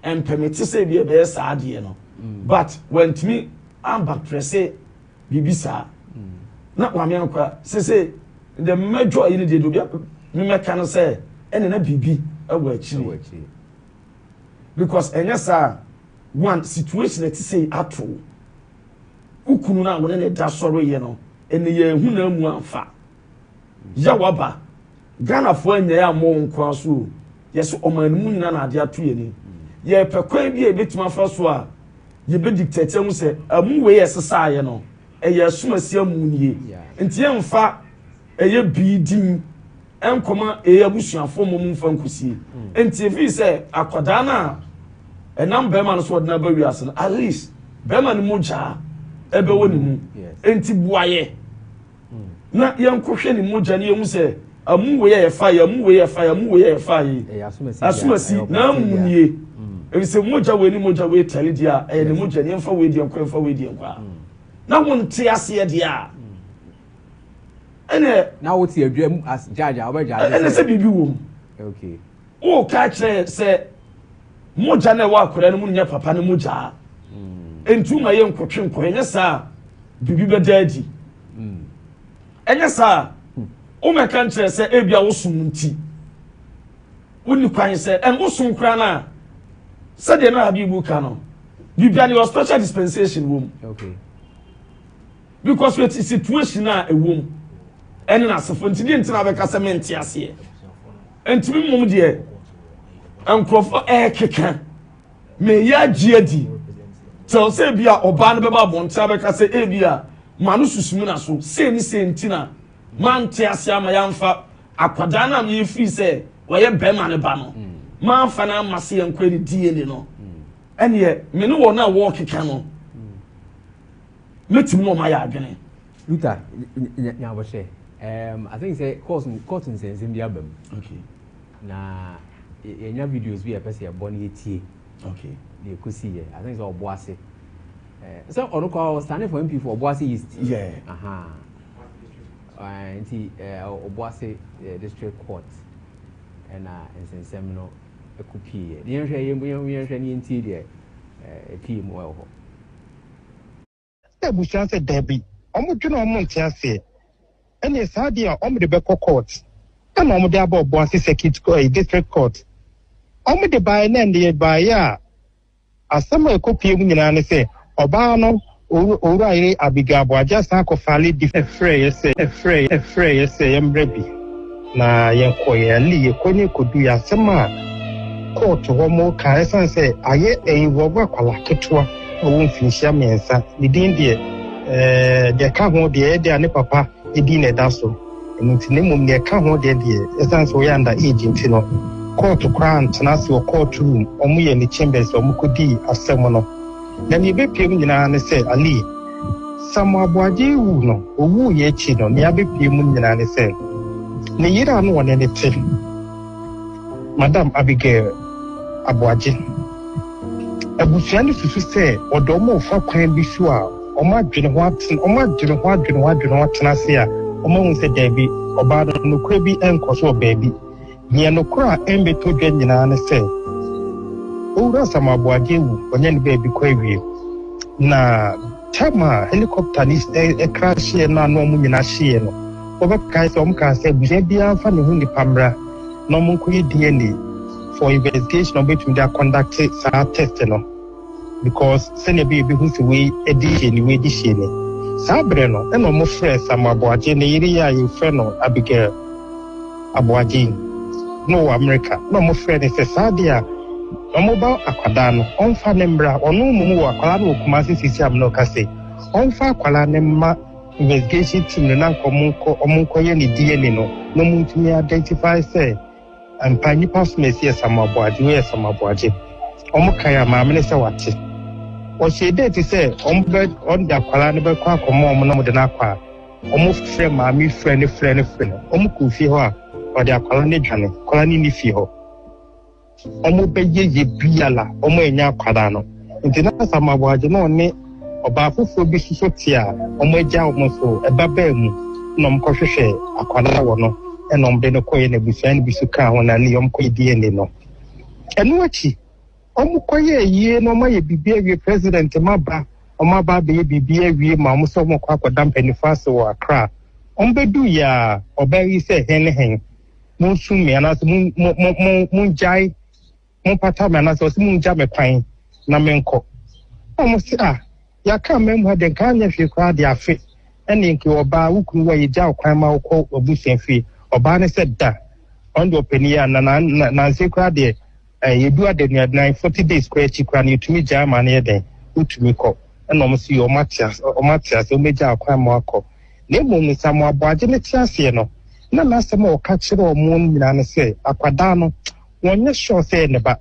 and permit say bia be sa ade no but when timi am back bibi sa na wa me anka say the major in the do bia me meka no say ene na bibi awa chiri because enyasa one situation that say ato ukunu na wona ne da soro ye no ene ye hu na mu amfa ya waba Ghana fo anya ya mo nkwa so yeso omanmu nyina na ade ato ye ni ye pekwan bi e betima fa so a ye be dictate mu se amu we yesesa ye no e ye asumasi amu nie nti ye mfa e ye bidin enkoma e ye busuafo mo mfa nkosie nti fi se akoda na enam bema no so odna ba wiase no at least bema no moja ebe woni mu enti buaye na yankohwe ni moja ne yemu se amu we ye fa asumasi na munie e se moja we tell dia e ne moja ne mfa we dia nkwa na wonte ase dia ene na woti adwam as judge obeja ene se bibi wo okay o ka kire se moja na wa akora no mu nya papa no moja entuma ye nkotwe enye sa bibi bedadi enye sa o me kan kire se ebia wo sumunti woni kwan se en wo sun kra na se de na habibu ka no bibia ni special dispensation wom okay because with situation na ewom ene na sefo nti de ntina be ka se menti ase entimi mum de ankrofo keka me ya giadi tell say bia oba no be ba bonta be ka say bia manu susumu na so say ni say ntina man te ase ama ya mfa akwada na me fi say woye bema ne ba no man fa na amase yankwa ni die no ene me no wo na wo keka no metim no ma ya adwene Luther nyawo she I think say court sense in the album okay na enya videos bi e pese e boni etie okay they could see here I think so oboase so onukwa standing for MP for oboase east yeah anti oboase district court and nsensem no ekupie de yenhwe ni nti de pie mo ho e bushan se debi omudwuna omonte ase ene saade a omde be court ana omde aba oboase circuit district court omde bae na ndie bae a asama ekopie mu nyina ne se oba no owura ire abiga aboaja san ko fale different frey yemrebi na yenkoye ali yekoni kodu ya asama court ho mo ka esan se aye eyiwo gwa kwala ketwa owo mfinhia mensa didin de ka ho de ne papa edin ne daso enti mum ne ka ho de esan so yanda agent no court grant na se court room omuye ni chambers omukodi asem no na ni be piem nyina ne se ali Samuel Boaji wu no owu ye chi no ne abepie mu nyina ne se ne yira no wona ne te Madam Abigail Aboaji abusua ne susu se odomo fa kwan bi so a oma dwene ho atena se a oma hu se da bi oba no kura bi enkoso baabi ne no kura embeto dwa nyina ne se owura Samuel Boaji wu onye ne baabi kwa wie na Tama helicopter ni crash na no mu nyina hye no obeka se omka se buje bia fa ne hu ni pamra no mu nkoye DNA for investigation between their conduct test no because sene be hu se we edition ni we edition ni sabre no e no mo frɛ Samuel Boaji ne yiri ya ye frɛ no Abigail Aboaji no America no mo frɛ ne se sadia Omoba akwada no onfa ne mbra onu mumu akwala no kumase sisi am no kase onfa akwala ne ma investigation team no na omunko ye ne DNA no no muntumi identify say ampanyi pasmes ye Samuel Boaji omukaya maame ne se wate o shede ti say ombe on da akwala ne be kwa komo omo no de na akwa omo frɛ maame frɛ ne omuku fi ho a o de akwala ne dwane akwala ni fi ho omo beye ye biala omo enya kwada no nti na Samuel Boaji no ne oba fofo bi suso tia omo eja omo so eba ba mu no mko hwehwe akwada wo no eno mbe no koye na busia ne bisu ka ho na ne yom koye DNA no eno achi omo koye yie no ma ye bibia wie president maba omo ba be ye bibia wie ma omo so mo kwa kwada mpanifaso wo Accra ombedu ya obayi se hen munsumi anaso munjai pata me na so munja me kwan na menko omo si ya ka mem ha de kan nya hwe kwa de afe ene nke oba wukunu wa yija kwan ma ukọ obusen fi oba ne se da on do peni ya na se kwa de yedu ade ni 40 days kwa chi kwa ni tumi ja ma ne den utumi ko ene omo si o matias o meja kwan ma akọ na emu Samuel Boaji ne tiase no na asem o ka kire o mu nyina ne se akwada no wonye sure say ne ba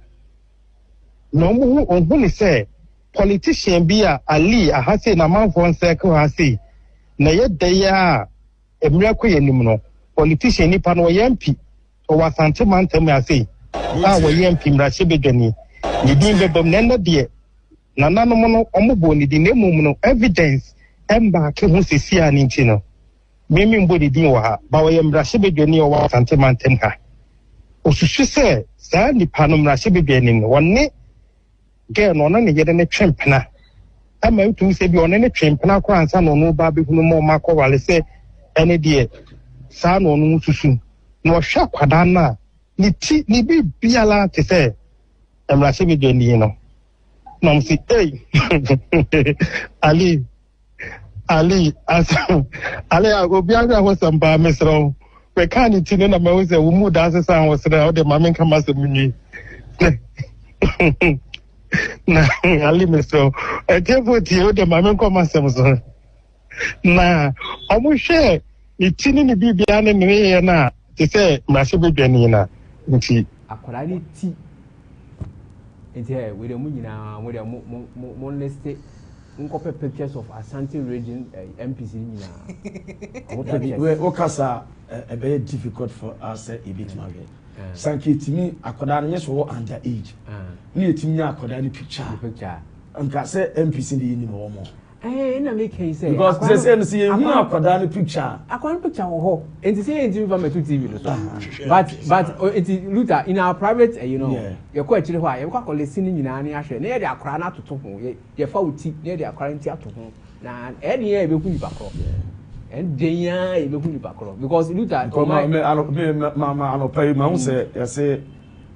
no mu hu ni say politician bi a Ali ahase na manfo nseko hase na ye daya emra ko yenim no politician ni pa no yempi o wasante mantem ase wo yempi mra chebedwani ni din be bom na de na nanom no omobo ni din emum no evidence emba ke hu sesi ani nti no mimi mbodi din wa ha ba wo yemra chebedwani o wasante mantem ha osusu se saa nipa no mra chebedwani no wonne girl no na ne yede ne twempena ama utu se bi one ne twempena kwa ansa no no ba be hunu mo makọ wale se ene de saa no no susu no hwa kwada na ni ti ni bi biala te se emra se bi de ni no no msi Ali asa Ali obi agba ho samba mesro we kan ni ti na ma wo se wo mu da se san wo se o de ma men kama se munyi na Ali mesro etefo ti o de ma men kama se mo so na omo hwe ni ti ni bibia ne ne na te se ma se be dwani na nti akwara ni ti nti we de mu nyina mo de mo liste nkope pictures of Asante region MPC nyina we kasa very difficult for us a bit market sanke timi akoda no yeso under age ni etimi akoda ni picture nka se MPC ni ni mo mo na make say because they say see you akoda ni picture akoda picture wo ho enti say enti from to TV no so but enti Luther in our private you know ye ko akire ho a ye ko akole ni nyina ne ahwe na ye de akora na toto ho ye fa uti na ye de akora nti ato ho na e ne ye be hu ni bakro and denya ye be hu ni bakro because Luther mama anopai ma hu say you say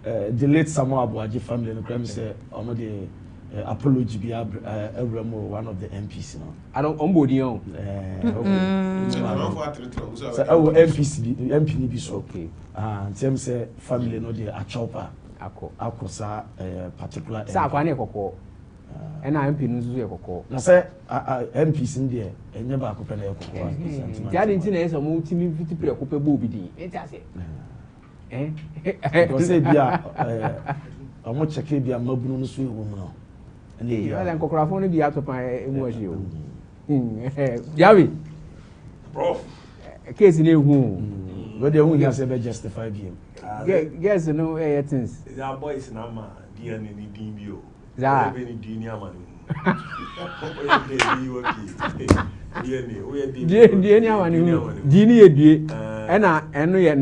the late Samuel Boaji family no crime say omo de apology be one of the MPs now. I don't ombodi on. MP ni be so. Okay. And them say family no dey a chopper. Ako sa particular. Sa akwa na ekoko. And MP no zuzu ekoko. Na say MPs in there enye ba akopɛ na ekoko. Dia de ntina eso mo timi fiti pre ekopɛ bo bi di. Enti ase. Because say bia omo cheke bia mabunu no so ewo mu no. Wala nkokrafo no bi atopa emu ahie o. Javi. Prof. Case in who? But they won't have to justify him. Guess no things. There boys in Ama, DNA DBO. That. Any DNA man. DNA one. Genie a and no yet.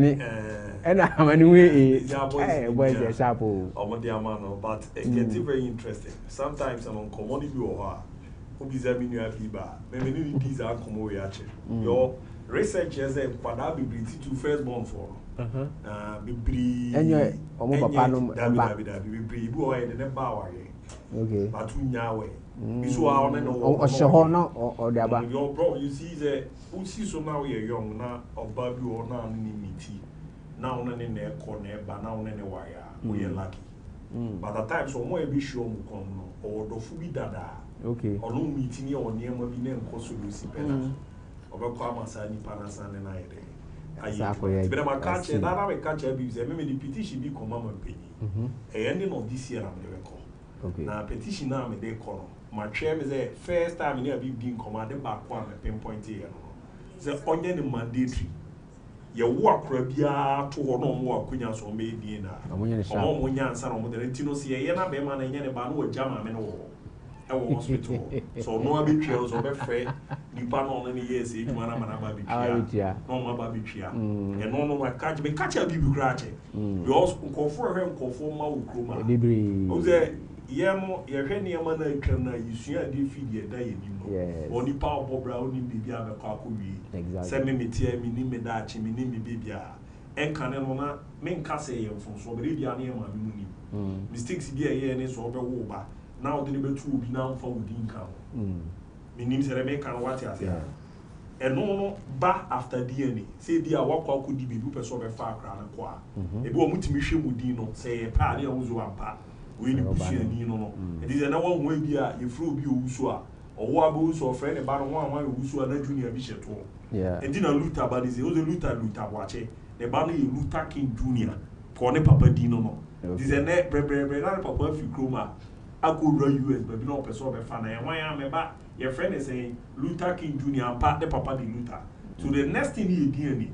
And I'm anyway, boys, a sharp old. But it gets very interesting. Sometimes I'm on commodity or who be examining your fever. Maybe these are common. Your research has a quadability to firstborn for. Bibri and your Omopanum Bibri boy and the Bower. Okay. But two Yawe. You are on or Shahona or the other. Your bro, you see the who see so now you're young now or Babu or now in now in their corner, but now in a wire. We are lucky. But at times, so more be sure or the Fubi Dada. Okay. Or no meeting or near my name, Kosusi Pena. Or Kwama Sani Panasan and I. But I'm a catcher, that I catch a because I remember the petition be commandment penny. A ending of this year, I'm the record. Okay. Now, petition now, me they call. My chair is the first time in here being commanded back one pinpoint here. The onion mandatory. Your work rabia to or no more queens or maybe in a Moyan son of the Tino see a Yana Beman and Yana or Jama men or hospital. So no betrayals of a friend, depend on any years, if one of my no more barbitria, and no more catch me catch a baby cratch. You also call for him, call for Mau Kruma. Yamo, your henny man can you see a defeat your day in only power brown in baby of a cockuri. Exactly. Me tea, me name me dachi, me name me baby. And cannon, men casse from so baby near my money. Mistakes be a year and it's over over. Now the little two be now for within count. Me name said I make an what I say. And no, ba after DNA. Say, dear, what could be person of a far crown and qua. A boy mutimation would dino, say a party of Uzwampa. We push you know. It is another way be a fruit be usua or wabus or friend about one who and junior bishop. Yeah, and didn't loot about this. It was a Luther watch it. The banner Luther King Junior. Corner Papa Dino. This is a net Papa Ficroma. I could run US, but no person of a fan. And why am about your friend is saying Luther King Junior and part the Papa de Luther. So the next thing you DNA.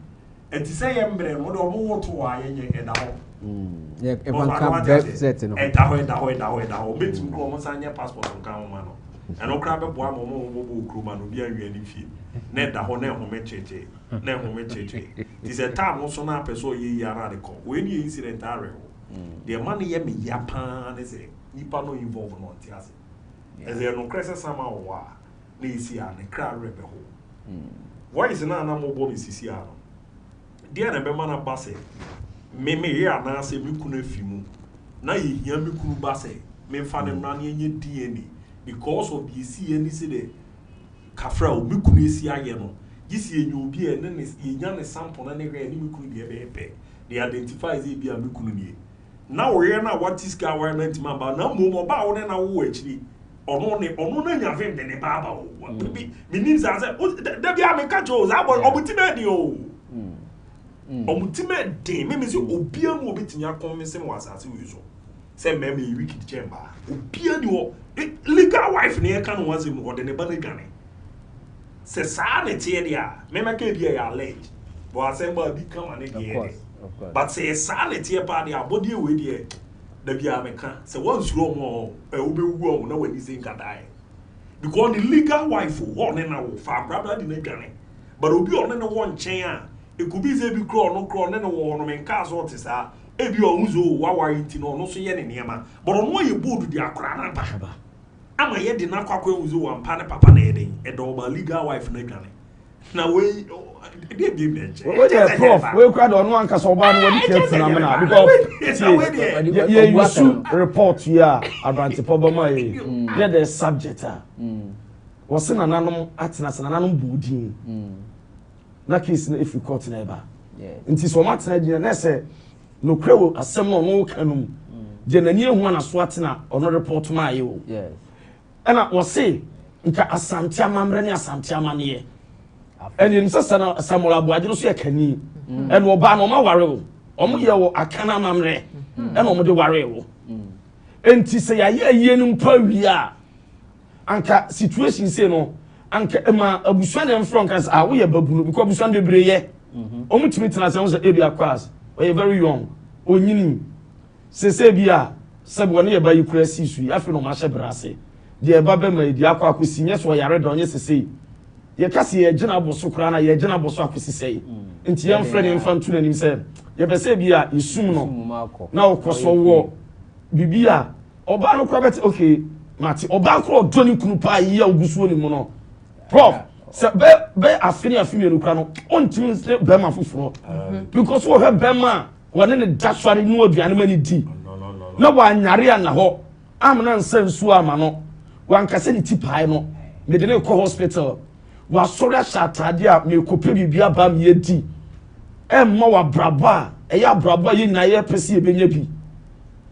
And to say, I'm better, what do more to why and all. Yeah, if I come setting and that makes me come on your passport on Camano. And no crab of one more crewman will be a really few. Net the whole name cheche. Never cheche. Tis a time also now, so ye are radical. When you incident are the money ye me Japan is a Nipano involved on Tias. As there are no crescent summer war, they see and crowd rebel. Why is an animal body Siciano? Dear Nebemana Basse. Me here na say me kunu afimu na ye hia me kunu ba say me fa ne mra na nye DNA because of the CN say the kafra o me kunu esi aye no gisi enyo obi e ne enya ne sample na ne hwe ne me kunu bi e be they identify say bi a me kunu nie na wo ye na what is ka environment man ba na mo ba wo ne na wo akiri ono na nya vende ne ba ba wo me nim say da bia me ka jo za obuti me ni o Omutime de me say obia mu obetinya convince me wasase we so say me me wicked chamber obia ni wo legal wife ne ka no wanse mu ode ne ba ne gane say sa ne tie dia me ma ka bia ya allege but asemba bi come and dey but say sa ne tie pa dia body we dey da bia me ka say one suro mo obewu o na wani say nkadai because the legal wife wo ne na wo fa brother di ne gane but obi o ne won chen a it could be say be crow no one men cars what is that ebi onzo wawari ti no so ye ne niema but ono ye bold di akra na ba ama ye di na kwakwa onzo wan pa ne papa na eden e do ba legal wife na gane na we dey be menche we dey prof we kwa do no anka so ba no wadi ke na na because ye you report here about problem ye the subject was na nanom atena nanom budin na case na if you court na eba nti so matena gina na se no krewo asem no no kanum je na ni ehu na so atena ono report ma ye o yes ana wo se nka asante amamre ne asante amane eni nsasa na samola buaje no so ye kani ene oba no ma ware o omo ye wo akana amamre ene omo de ware wo enti se ya ye no mpa wi a anka situation say no anka ema abusua dem from kan ah we babunu because abusua de breye omutimi tena se won ebia class we very young onyini sese bia sebo ne ye ba yikura sisu afi no ma hye brase de ba be ma di akwa akosi nye so yare do nye sese ye kase ye gina boso kura na ye gina boso akosi sei nti ye mfre ne mfantu nanim se ye be se bia isum no na okoso wo bibia oba no kwa bet okay mati oba ko doni kunu pa yi ya ogusuo ni mu no prof se be afini no kwa no ontimi se be ma foforo because wo he be ma wone ne dasware ni oduane mani di na wa nyare ya na ho amna nsansu ama no wankase ni tipai no me de ne ko hospital wa sori ashatade a me ko pe bibia ba me edi emma wa braba eya braba yi na ye pese e benya bi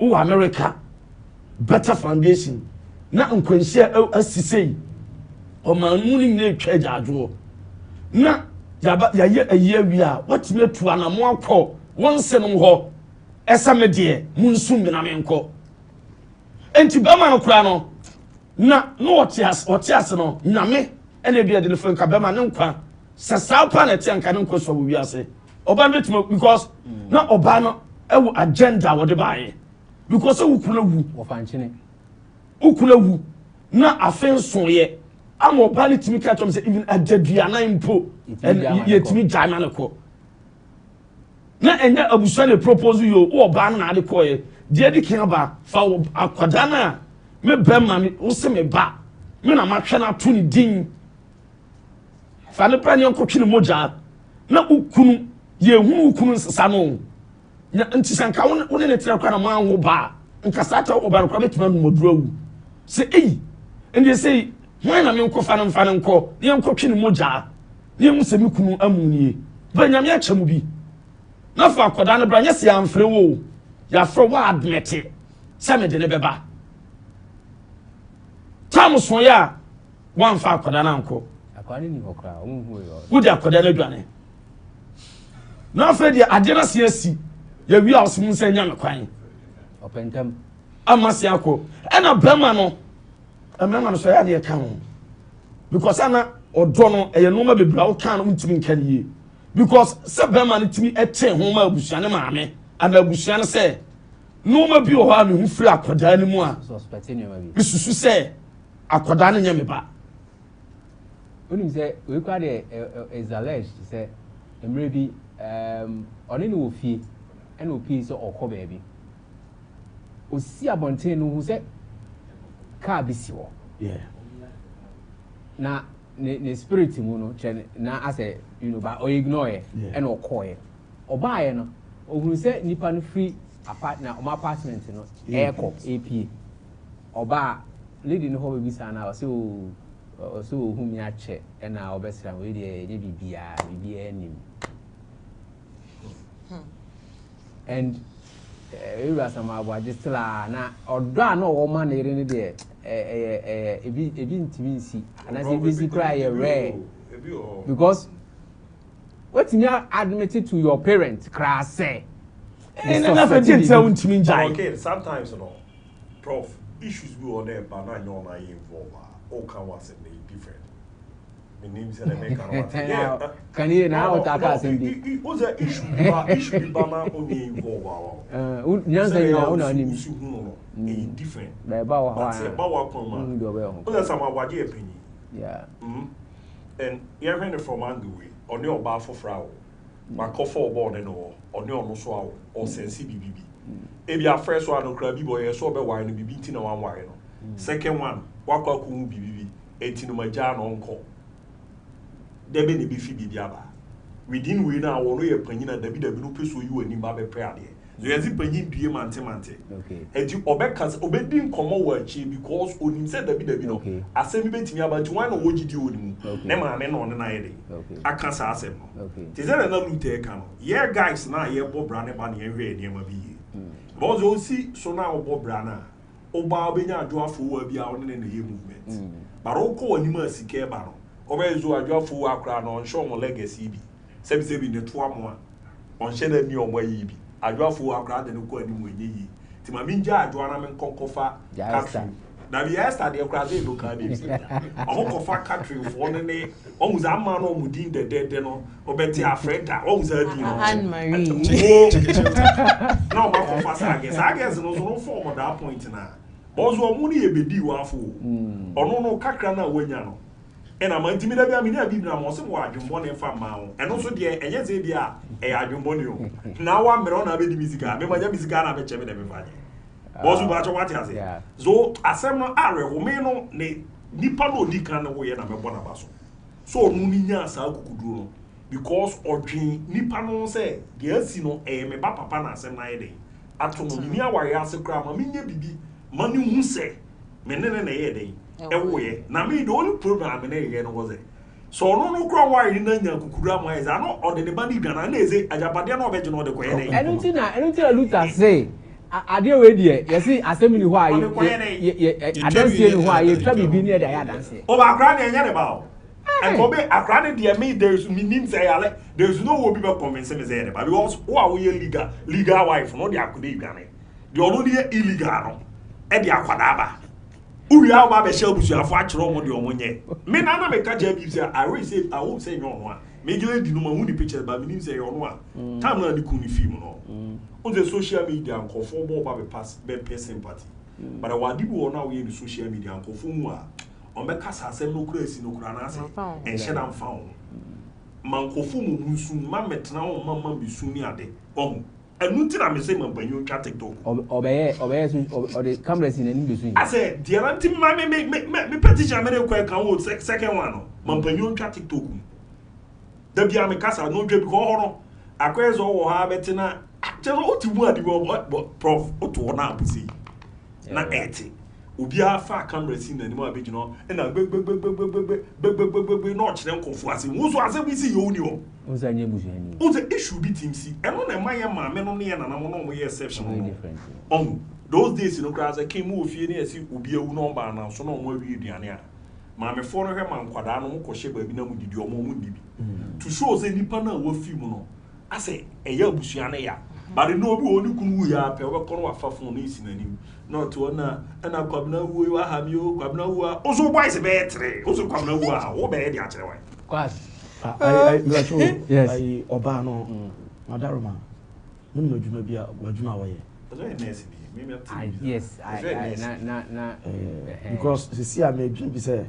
wo America better foundation na nkwanhyia asisei o manuni ne twaja adwo na ya ye ayi a watime atu anamo akọ wonse no ho esame de munsum na menko enti ba ma no kura no na no otias no nyame ene bia de fo nka ba ma ne nkwa sasa pa na ti anka ne nko so wi ase oba betimo because na oba no ewu agenda wo de baaye because wu kuna wu ofanchine ukuna wu na afenso ye amo bali timi ka tom say even adeduana impo ye timi jama ne ko na enya abusa ne propose yo wo ba na ade ko ye de di kin ba fa akwada na me be ma me wo se me ba me na ma hwe na to ni din fa ne pa ne ko twini moja na ukunu ye hu ukunu nsesa no nya nti sanka wo ne tira kwa na ma wo ba nkasata wo ba no kwa betuma no moduro wu se ende say when na me nko fa no nko ne nko twini moja ne mu se me kunu amunie ba nyame a chemu bi na fa akoda ne bra nya se amfre wo ya fro wa admete se me de ne beba tam so ya wan fa akoda na nko akwani ni okra onhu yo wo de akoda na duane na fa de ade na se asi ya wi a osum nse nya me kwan opentam amasi akọ ena bema no emema no so ya de ka ho because ana odo no eye no ma bebra wo kan no ntimi nka niye because se bema no timi ete ho ma abusua ne maame ana abusua ne se no ma bi o ha me hu firi akoda ne mu a suspect ni ma bi bisusu se akoda ne nya me ba onim se we kwa de is alleged se emre bi oni ni wo fie ena opi se okọ ba bi osi abonten no hu se car bi si wo yeah na ne spirit mu no che na ase you know ba o ignore and o call oba ye no ohuru se nipa no free apartment o apartment no eko AP oba lady no ho bi sana o se o so hu mi ache na obesra we de bibia enim and ewura sama abo agistla na odo a na o ma na ere ne de ebi ntimi nsi and as ebi si cry rare because what you admitted to your parents cry say never did tell ntimi njai okay sometimes you know prof issues we on there but na no na involve all can was different my name is yeah can you now talk assembly it was an issue ba na only involve nyanza ina una nim different ba ba wa ba wa kon ma o da sama waje epenyi yeah and you hear from angle way oni oba fofra o ma kofo obo ne no oni onu so awo o sensi bibibi e bia first one no kra bi boy so be wine no bibi nti na wan wine no second one wakwa ku bibibi enti no maja no nko debe ne bi fi bibi aba within we na wo no ye panyina dabi no peso yi wani ba be pre ade so yezi panyin due mante okay enti obekas obedi nkomo wa achi because onim se dabi no asemi betimi aba nti wan no wogidi onimu ne ma me no ne na yede aka sa asem no ti ze na lute ka no ye guys na ye bo bra ne ba ne ye hwe ne ma bi yi because o si so na bo bra na oba obenya adwoafo wa bia one ne ye movement baro ko anim asike ba no obezo adwoafo wa akra no nsho mo legacy bi sebi ne to amoa onhye na ni omo yi bi adwoafo akra de no ko anim enye yi ti ma minja adwoana men konkofa country na bi yesterday kura say local names omo ko fa country for ne omu za ma no omu din de no obeti afreda omu za di no Anne Marie na o ma ko fa sages no form that point na bozo omu ni ebedi wafo ono no kakra na wanya no ena ma ntimi da bia me na bi na mo se mo adwumbo ne fa ma ho eno so de enye ze bia e adwumbo ne o na wa mere na be di musica me ma ja musica na be chebe de me fa bozu ba cho wati ase so asem no are wo me no ne nipa no di kan wo ye na me bona ba so no ni nya asa akukuduro no because odwen nipa no say de asi no me ba papa na asem na ye de ato no ni aware ase kra ma me nya bibi ma ni hu se me ne na ye de e wo ye na me the only program na ye no was it so no kra wire ni na nya akukuru ama ye za no o de ne ba ni gana na eze ajabade na obeje no de ko ye de enunti na Luther say ade we die yesi asemi ni ho aye adanse ni ho aye twa bibi ni ade adanse o ba akra na enya ne ba o and Khobby akra ne de me there is meaning say ale there is no will be convince me say but because who are we legal wife no de akode igane de ono de illegal no e de akwada ba uri a ba be share busuafo a kire omo de omo nye me na me ka ja bi say I will say I won't say no ho a me gele di no ma hu ni picture ba me nim say yo no a time na di ku ni film no on the social media and conform about the past be sympathy but I want people now in the social media and conform on be kasa asem no kura esi no kura na ase en she dan fa on man conform munsu man metna on man bi su ni ade on enu ti na me say man banyo twa TikTok obeye so the cameras in any bi su I said the anti me petition me request kan wo second one no man banyo twa TikTok da bia me kasa no dwe bi ko ho no akwezo wo ha betina tell what you want to prof oto na abusi na eti obi afa camera scene na ni mo abeji no e na gbe no kire nkofu ase wo so ase bi si yo ni o o za nye busu ani o ze issue bi team si e no na maye ma me no ne na na mo ye exception no different on those days no class I came ofie ni esi obi ewu no ba na so no mo awi aduane a ma me fo no hwe ma nkwada no mo ko hye ba bi na mu didi o mo mu dibi to show say nipa na wa film no ase eya abusuane ya but no bi oni kunu ya pe we kono wa fafon ni sinanim not na na kwabna wu wa ha mi o kwabna wu a oso boys be etre oso kwabna wu a wo be di akere wa class I oba no madaroma mun no djuma bia wadjuma wa ye nurse bi me yes na because see am djum bi say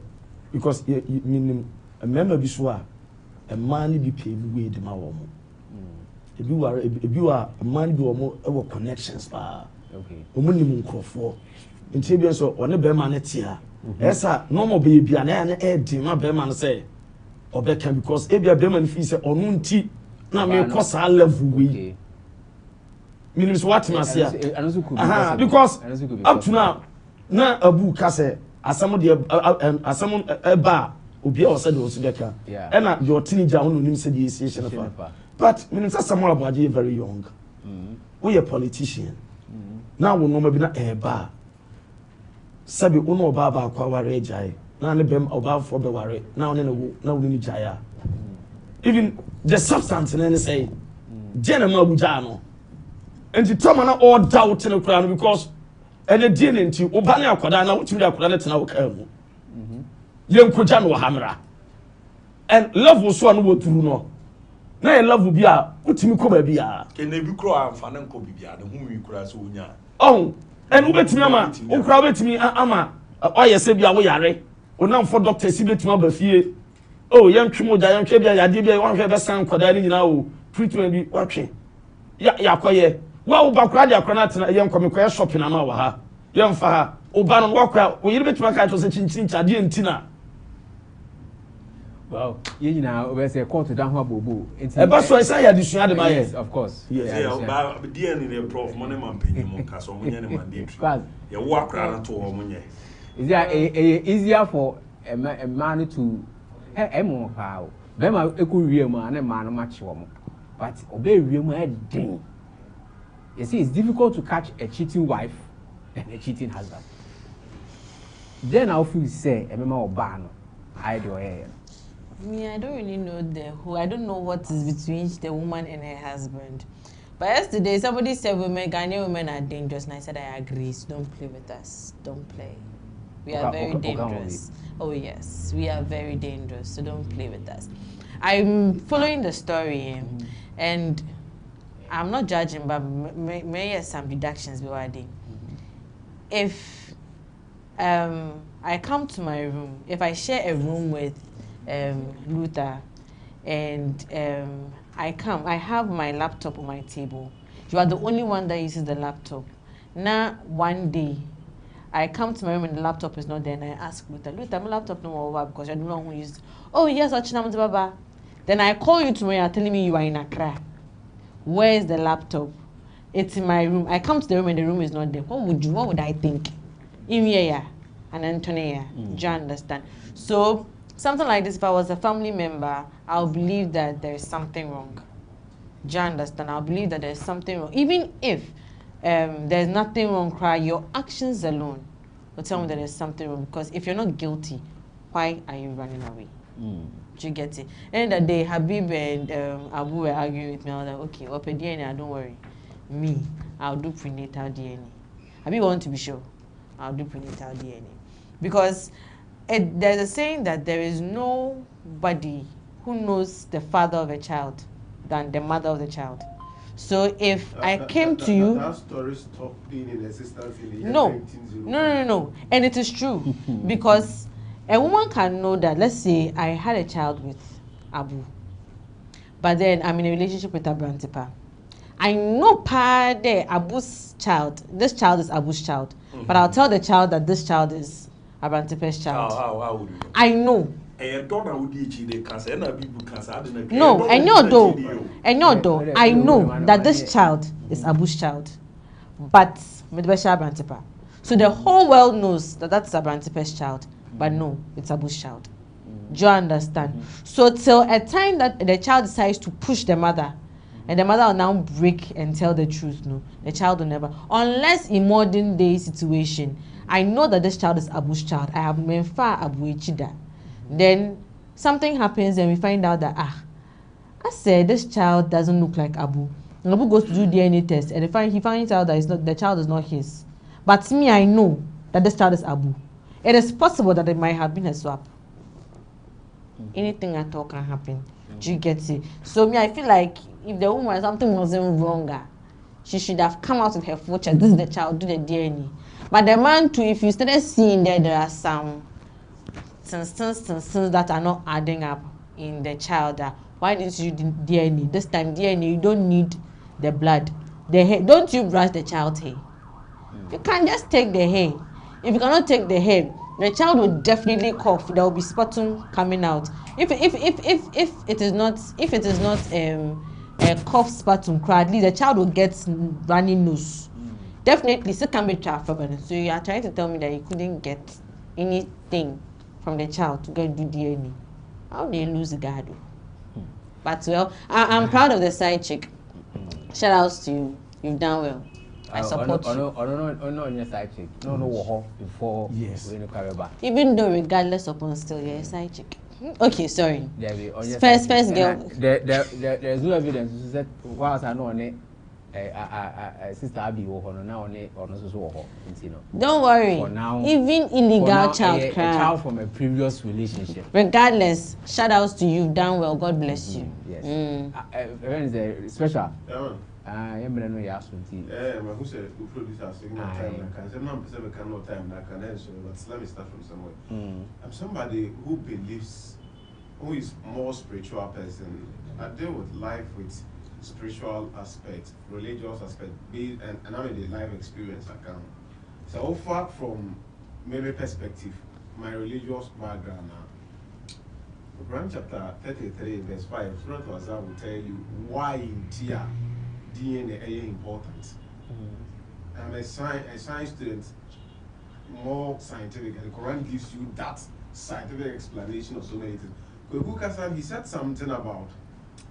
because minim member bi so a man ni bi pe bi we de ma wo mo ebi wa man bi omo e wo connections pa okay omo ni mu nkrofo nti bi so one be man tia esa no mo be bia na e di ma be man say obeka because e bia be man fi say onu nti na me ko sa level we minim so what na say because up to now na abu ka say asam de asam ba obi o say de o so beka e na your teenager onu nim say the association fa but Minister Samuel Abuaji is very young. We a politician. Now we know maybe na eba. Sabi uno baba kwa ware jai. Na ne bem oba for be ware. Now ne ni jaya. Even the substance ne say. General Abuja no. And the time na all doubt in the crown because and the deal into oba ne akwada na wutumi akwada na tena wo kan mu. Yen koja no hamra. And love was so no through no. Na love bi a utimi ko ba bi a ke na bi kro amfa na nko bibia de hu wi kura so onya and ubetimi ama ukra ubetimi ama oye se bia wo yare onam for doctor si betimi aba fie yen twimoja yen hwe bia yade bia won hwe be san koda ni nyina treatment bi watwe ya koye wa wo bakra dia kra na tena yen komekoye shopping ama wa ha yen fa ha oba no wakra wo yire betimi aka to se chinchin chade ntina wow you know we say court down ho abobo e ba so isa ya disua de ba yes of course yes ba dia ni the prof money man penny mon ka so money ne mandatory ya wo akra na to wo monye is it easier for a man to mo pa o be ma ekuwie mu na ma no ma che wo mo but obey wie mu edin you see it's difficult to catch a cheating wife and a cheating husband then I feel say e ma oba no I do Me, I don't really know I don't know what is between the woman and her husband. But yesterday, somebody said Ghanaian women are dangerous, and I said I agree. So don't play with us. Don't play. We are very dangerous. Oh yes, we are very dangerous. So don't play with us. I'm following the story, and I'm not judging, but may have some deductions be adding. If I come to my room, if I share a room with Luther, and I have my laptop on my table. You are the only one that uses the laptop. Now, one day, I come to my room and the laptop is not there, and I ask Luther, my laptop no over because I don't know who uses it. Oh, yes, Baba. Then I call you tomorrow, you're telling me you are in Accra. Where is the laptop? It's in my room. I come to the room and the room is not there. What would I think? In here, and Antonia, do you understand? So, something like this, if I was a family member, I'll believe that there is something wrong. Do you understand? I'll believe that there's something wrong. Even if there's nothing wrong, your actions alone will tell me that there's something wrong. Because if you're not guilty, why are you running away? Do you get it? And that day, Habib and Abu were arguing with me. I was like, okay, well, DNA, don't worry. Me, I'll do prenatal DNA. Habib want to be sure. I'll do prenatal DNA. Because there's a saying that there is nobody who knows the father of a child than the mother of the child. So if I came to you... That story stopped being in existence in the year No. 1905. No. And it is true. Because a woman can know that, let's say I had a child with Abu, but then I'm in a relationship with Abrantipa. I know Abu's child, this child is Abu's child, but I'll tell the child that this child is Abrantipa's child. How would you know? I know. No, I know that this child is Abu's child, but Medbesha Abrantipa. So the whole world knows that that's Abrantipa's child, but no, it's Abu's child. Do you understand? So till a time that the child decides to push the mother, and the mother will now break and tell the truth, no, the child will never. Unless in modern day situation, I know that this child is Abu's child. I have Menfa Abu Echida. Then something happens and we find out that, I said this child doesn't look like Abu. And Abu goes to do DNA test and he finds out that the child is not his. But me, I know that this child is Abu. It is possible that it might have been a swap. Anything at all can happen. Do you get it? So me, I feel like if the woman something wasn't wrong, she should have come out with her full child. This is the child, do the DNA. But the man too, if you started seeing there are some things that are not adding up in the child. Why didn't you do DNA? This time DNA, you don't need the blood. The hair, don't you brush the child's hair? You can't just take the hair. If you cannot take the hair, the child will definitely cough. There will be sputum coming out. If it is not a cough sputum cry, at least the child will get runny nose. Definitely, so can be trafficked. So you are trying to tell me that you couldn't get anything from the child to go and do DNA. How do you lose the guard? But well, I'm proud of the side chick. Shout outs to you. You've done well. I support you. No, on your side chick. No, before. Yes. Even though regardless upon still you're a side chick. Okay, sorry. First girl. There's no evidence that whilst I know on it, sister Abby now on it or no. Don't worry. For now, even illegal child a child from a previous relationship. Regardless, shout outs to you. Done well. God bless you. Yes. Special. I'm going to ask you. Who said who producers taking time that can say, no, time that can answer, but let me start from somewhere. I'm somebody who believes, who is more spiritual person. I deal with life with spiritual aspect, religious aspect, and I'm in the life experience account. So far from maybe perspective, my religious background now. Quran chapter 33, verse 5, Surah Al-Azhar will tell you why in Tia DNA is important. I'm a science student, more scientific, and the Quran gives you that scientific explanation of so many things. Because he said something about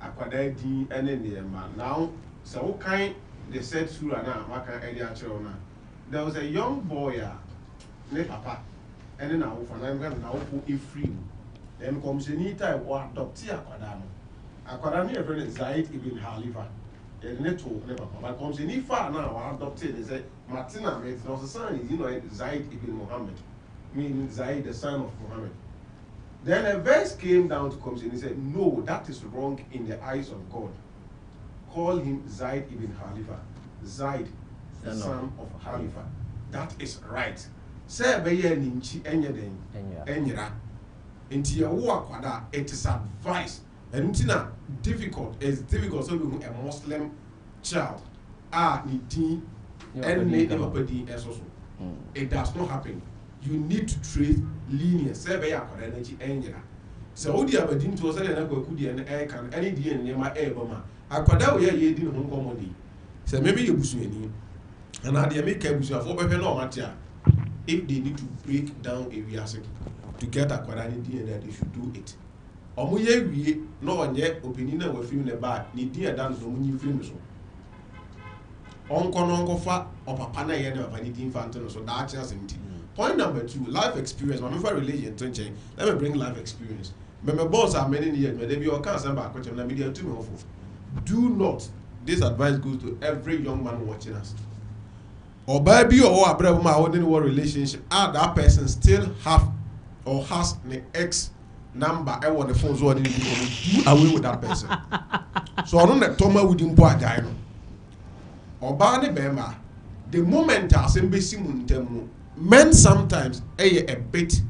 acquired DNA man. Now, so kind they said Surah now, there was a young boy, ne papa, and then now for now who free. Then comes a neat time or adopt Aquadano. Aquadani, a friend Zaid ibn Halifa. But comes in far now, adopted. They say Martina made no son is Zaid ibn Muhammad. meaning Zaid, the son of Muhammad. Then a verse came down to come and he said, no, that is wrong in the eyes of God. Call him Zaid ibn Khalifa. Zaid, the son of Khalifa. That is right. Say beye ninchi enye den enyira. Nti ye wo akwada, it is advice. And ntina difficult. It's difficult so be a Muslim child. Ni din and make everybody esoso. It does not happen. You need to treat linear. Say beye akwada ninchi enyira. So odi abadin to say na kwakudi en e kan any din nyema e bama. Akwada wo ye din ho nkomodi. Say maybe you busuani. And I make a busu for pepe no matter. If they need to break down areas to get a quarantine DNA, they should do it. Omuye we no one yet opinion we film the bad, need dear dance no new film so. Uncle fa or papa na yen of anything fountain so that chance. Point number 2, life experience. My member religion change. Let me bring life experience. Member boss are many years, but they be your cancer back question na media to me. Do not, this advice goes to every young man watching us. Or baby or a brother holding one relationship, that person still have or has the ex number. I want the phones do away with that person. So I don't know Toma would import guy. Or Barney Bema, the moment as embassy men sometimes a bit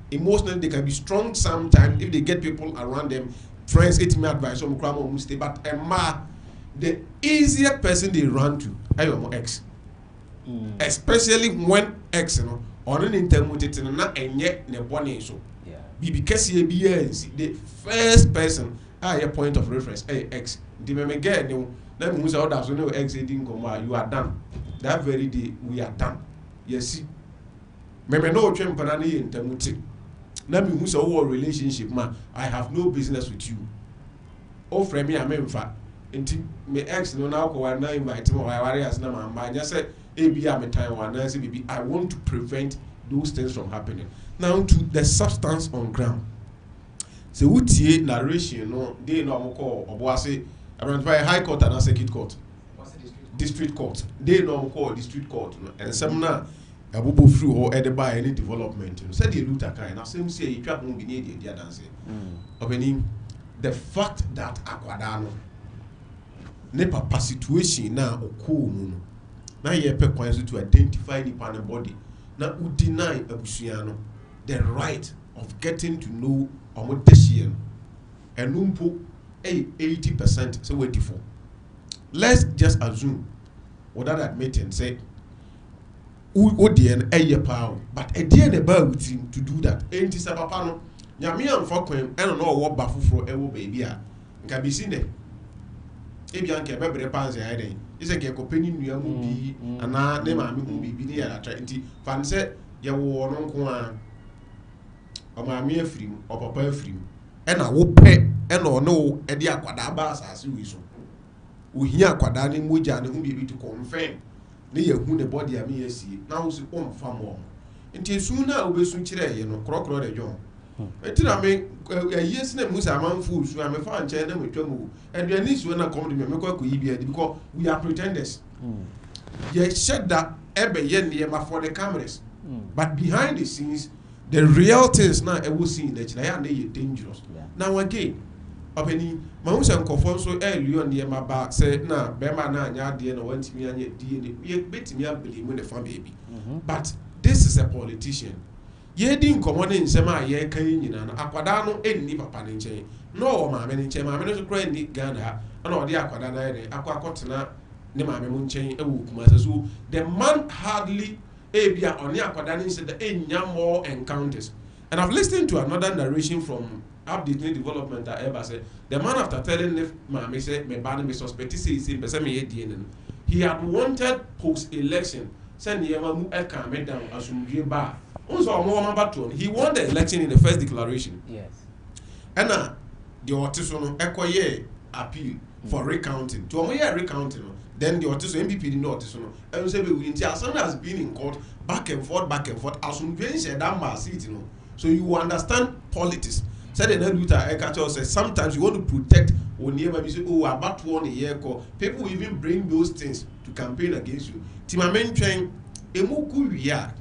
emotional. They can be strong sometimes if they get people around them, friends, it me advice on crime or mistake. But the easier person they run to, I am ex. Especially when X, on an intermediate and yet ne bonnie so. Because the first person a point of reference, X. The me get no, let me say others no X didn't come. You are done. That very day we are done. Yes, me no trim panani intermediate. Let me say our relationship, man. I have no business with you. Oh, friend, me, I'm in fact. Until me X no now go and invite me. I worry as no man. Just say. I want to prevent those things from happening. Now to the substance on ground. So what narration they no call or say around by high court and a circuit court. What's the district court? They no call district court and some now a bubble through or either by any development. Said the root kind. I same say you trap won't be needed the dance. Opening the fact that Aquadano nepa situation now or cool. Now you have to identify the panel body. Now you deny Abusiano the right of getting to know Omodeshian and Numpo 80%, so 84. Let's just assume without admitting, say, Odian a pound, but a dear about with him to do that. Ain't it Sabapano? Yamian Fokwem, I don't know what Bafu for Ewo baby can be seen there. If you can't remember the pants, I is a companion you be and now name I be near at 20. Fan said, you were on one or my mere free or papa free. And I will pay and or no, a dear quadabas as you so. We hear quadani muja and whom be to confirm. Near whom the body I may see now is on farm warm. Until sooner we soon today, crocodile the young. I mean, yes, name was a man fool, so I'm a fan chair with Jomu. And your niece when I come to me, because we are pretenders. Yes, said that every year for the cameras. But behind the scenes, the real things now I will see that they are dangerous. Now again, opening Mamus and Conform so early on near my back said, nah, Bema na dear no went to me and yet dear, bet me up believe when the farm baby. But this is a politician. Ye didn't come on in Sema, ye can Aquadano, any papa in chain. No, mamma in chain, mamma is a great Nick Ghana, and all the Aquadana, Aquacotana, Nemame Munchain, a wook, the man hardly Abia on the Aquadani said the young more encounters. And I've listened to another narration from Update Development that ever said the man after telling the mammy said, me banning me suspect, he had wanted post election, send Yamamu Eka made down as bar. Also, he won the election in the first declaration. Yes. And now, the autism echo appeal for recounting. To a recounting, then the autism MPP did not autism. And say we as soon as been in court back and forth, as soon as you that so you understand politics. Said the Luther Ekacho says sometimes you want to protect when you say, oh, about 1 year call. People will even bring those things to campaign against you. Timamen train Emuku Ria.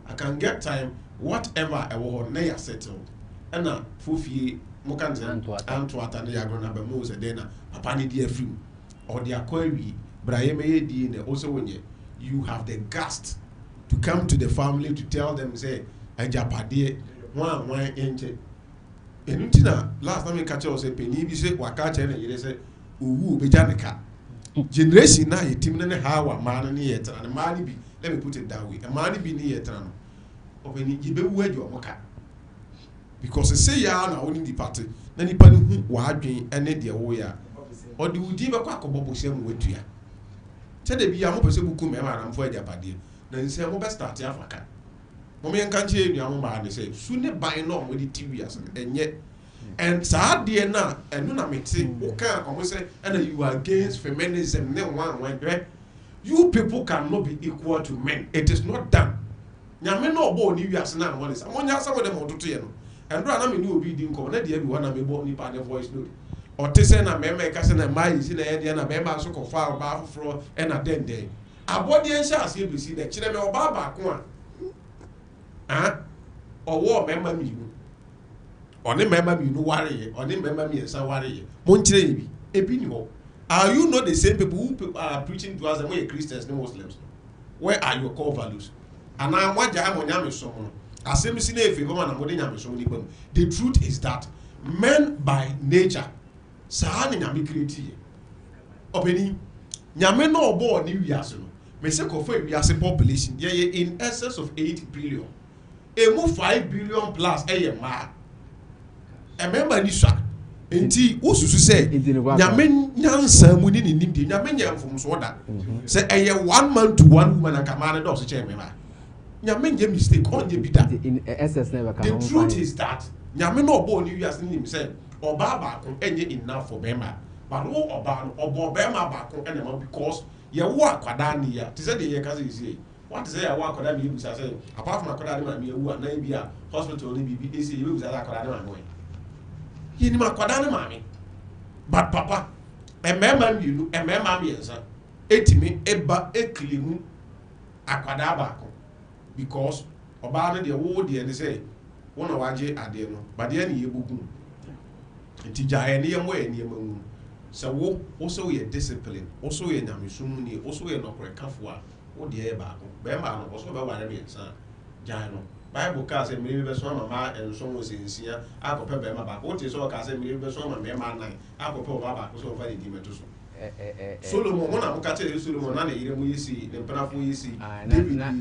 I can get time whatever ɛwɔ hɔ na yɛ settled ɛna fofie mo kan sɛ antoata ne yagro na bɛmo sɛ den na papa ne di afiri ɔde akɔ awie braye meye di ne also when you have the gust to come to the family to tell them say ajapade wan enche enu na last time catch us say peni bi say waka che na yire say owu obeja ne ka generation na yetim ne hawa man ne yetra ne man bi let me put it that way a man bi ne yetra no obeni yibewu adwo moka because say ya na oni di party na nipa ne hu wa adwen ene de wo ya odi wudi be kwa akobbo hye mu wetua che de bia mo pese buku me ma na mfo ajapade na nse mo be start afaka mo me nka nche enua mo ba ne say su ne ban no mo di tv as enye and saa de na enu na meti wo kan ko say and you are against feminism ne wan you people cannot be equal to men. It is not done. Nyame no obo ni wiase na mo ne sa mo nya sa wo de mo toto ye no endro na me ni obi di nko na de bi wana me bo ni pa de voice note o te se na me ka se na mai si na ye de na me ma so ko fa ba foforo e na den den abodi en sha ase ebisi de kire me oba ba ko a owo me ma mi nu oni me ma mi nu ware ye oni me ma mi ensa ware ye mo nkire ye bi ebi ni ho. Are you not the same people who are preaching to us and we Christians and Muslims? Where are your core values? And I'm what I am someone. The truth is that men by nature, Sahani Nyami created. Openi, Nyame no born new Yasu. Meseko for Yasi population, in excess of 8 billion. A move 5 billion plus a ma. A member Nisha. Enti ususu say nyame nyansa mu ni nimdi nyame nyam fom so da say eye one man to one woman akamane do so che me ma nyame nje mistake on je bida in SS never can. The truth is that nyame no obo ni wiase nim say oba ba ko enye enough for bema but wo oba no obo bema ba ko enema because ye wo akwada ni ya te say de ye ka say you what say ya wo akwada mi busa say apart from akwada ni ma mi ewu na bi a hospital ni bibi dey say you busa akwada ni ma mo yini makwada ne mami but papa emema mienu emema miensa etimi eba eklimu akwada baako because oba no de wo de ne say wona waje ade no but de ne yebugu enti jae ne yemo ye ne yemamu so wo so ye discipline wo so ye nyamesum ni wo so ye nokore kafo a wo de ye baako be ma no wo so be ware miensa jae no Bible ka say me be so mama enso wo sensia akope be ma ba ko ti so ka say me be so mama me ma nan akope o baba ko so fa di meto so Solomon wona mo ka tell Solomon na ire mo yesi ne mpana fo yesi David na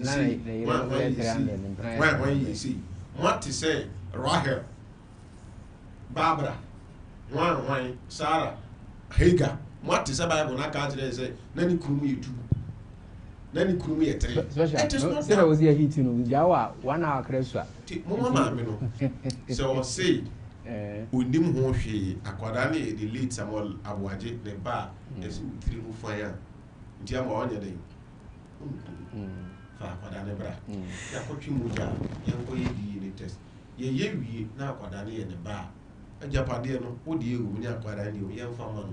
yesi what to say Rahel Barbara wan Sarah Hagar what to say Bible na ka tell say na ni kunu yetu nani kunu ye tere it is not that was here hitting no jawa 1 hour kreswa mama me no so say onim ho hwe akwada ne the late Samuel Abuaje ne ba esi tiri mu fanya nti ama onye den fa akwada ne bra ya kotwi mu ja ya ko ye bi ne test ye wie na akwada ne ye ne ba ajapade no wo de egu mu ne akwada ne o ye mfa ma no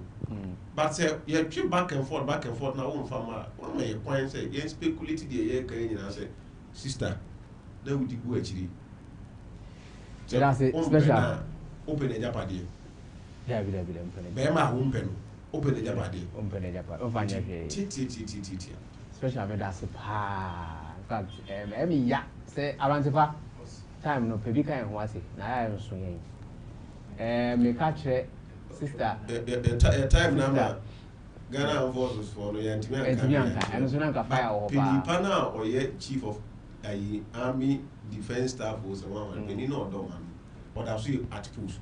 but say you keep back and forth now on farmer one may point say you speculate the year can say sister then we go actually so that's it special open a japade yeah be ma open a japade special me that's pa in fact emi ya say arantefa time no pebi kan ho ase na ya so yen me ka kire sister the time number Ghana forces for no yantimia and so na fire or Pilipana or yet chief of army defense staff was a woman when you know man but I've seen articles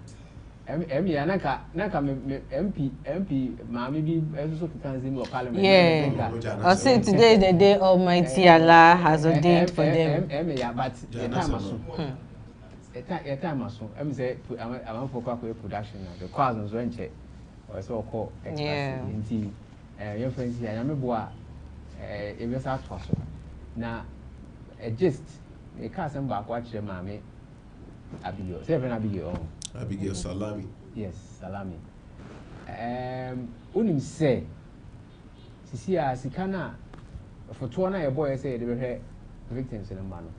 naka MP mami bi so kanzim or parliament I say today the day Almighty Allah has ordained for them but the time so a time so I'm say I'm for production the cars went check or so called express your friends here I boa e be sa to so na a gist e ka sem ba kwa kire mame Abigail say Abigail Salami yes Salami unim say sisi a sikana for to na your boy say they be victims in the man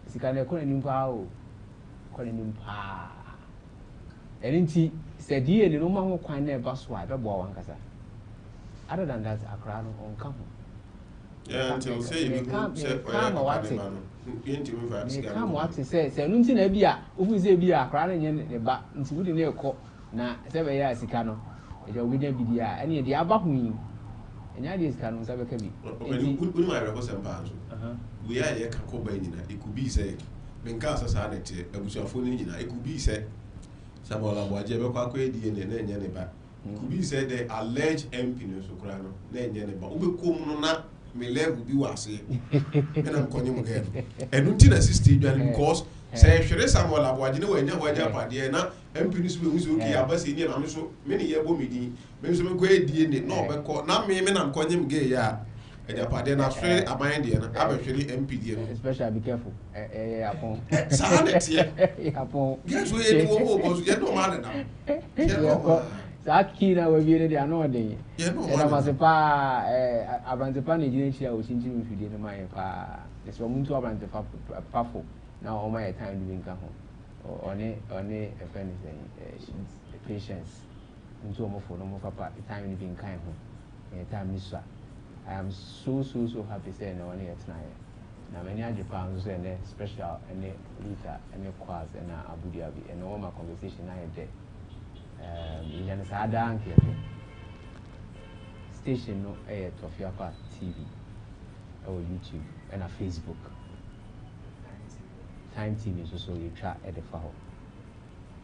sika na ekɔ n'anim paa o kɔ n'anim paa ɛne nti sɛ die ne no ma ho kwan na ɛba so a ɛbɛboa wɔn kasa other than that akora no ɔnka ho until say you say kama wate kama wate sɛ no nti na bi a ofu sɛ bi a akora no nyɛ ne ba nti wudi ne ɛkɔ na sɛ bɛyɛ sika no ɛgya obi na bi di a ɛne de aba ho yi ɛnya de sika no nsa bɛka bi wudi ma yɛrɛ kɔ sɛ mpa nso we are yɛ ka Khobby nyina it could be sɛ menka sɛ saa ne te abusuafo ne nyina it could be sɛ sabola boaje be kwa kwa die ne na nya ne ba it could be sɛ the alleged MP no so kra no na nya ne ba obekom no na me level bi wase na mkonye mu gɛ enu nti na sister dwan because sɛ hwere sabola boaje ne wanya waja pade na MP no so be hu so okay abase ni na me so me ne ye bo medin me so me kwa die ne na obekɔ na me na mkonye mu gɛ ya pade na hwere aban de na abɛhwere MP de no especially be careful yapon saa ne tie yapon yes we e wo bo so ye no ma na saa key na we bi ne dia no de ye no ma ma se pa abante pa ne gine chia o chinchi mfidie ne ma ye pa so mu ntu abante pa fo na o ma ye time bi nka ho one a friend is patience ntu o mo fo no mo papa time bi nka ho time ni so I am so happy saying no one here tonight. Now many of Japan say special and Lita and Quaz and Abu Dhabi and all my conversation I had there. In Sadan station no air Tofiakwa TV or YouTube and a Facebook. Time TV is also you try at the file.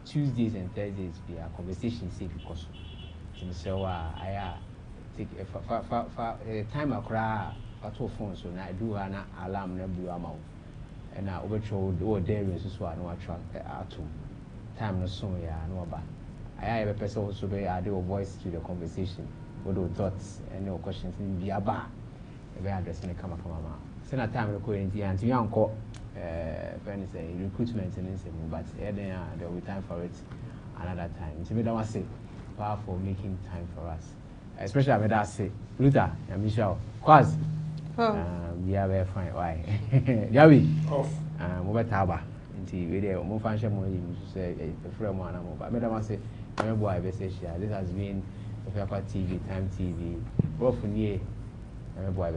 Tuesdays and Thursdays be a conversation say because so I take time akra ato phone so na do na alarm na bu ama and na obetro o there so na watch ato time no so ya na oba aya be person so be add your voice to the conversation what your thoughts and your questions be aba e be address ne kama ma say na time no ko enti anti yanko friend say recruitment and say but there will be time for it another time so me don't say for making time for us. Especially when I say, Luther, and Michelle, Quaz, we are very fine. Why? Javi, off. Mobile Taba, until we there, more function more you say a friend one. But Madam say, I'm boy, this has been Tofiakwa TV, Time TV, both from here, I'm a boy,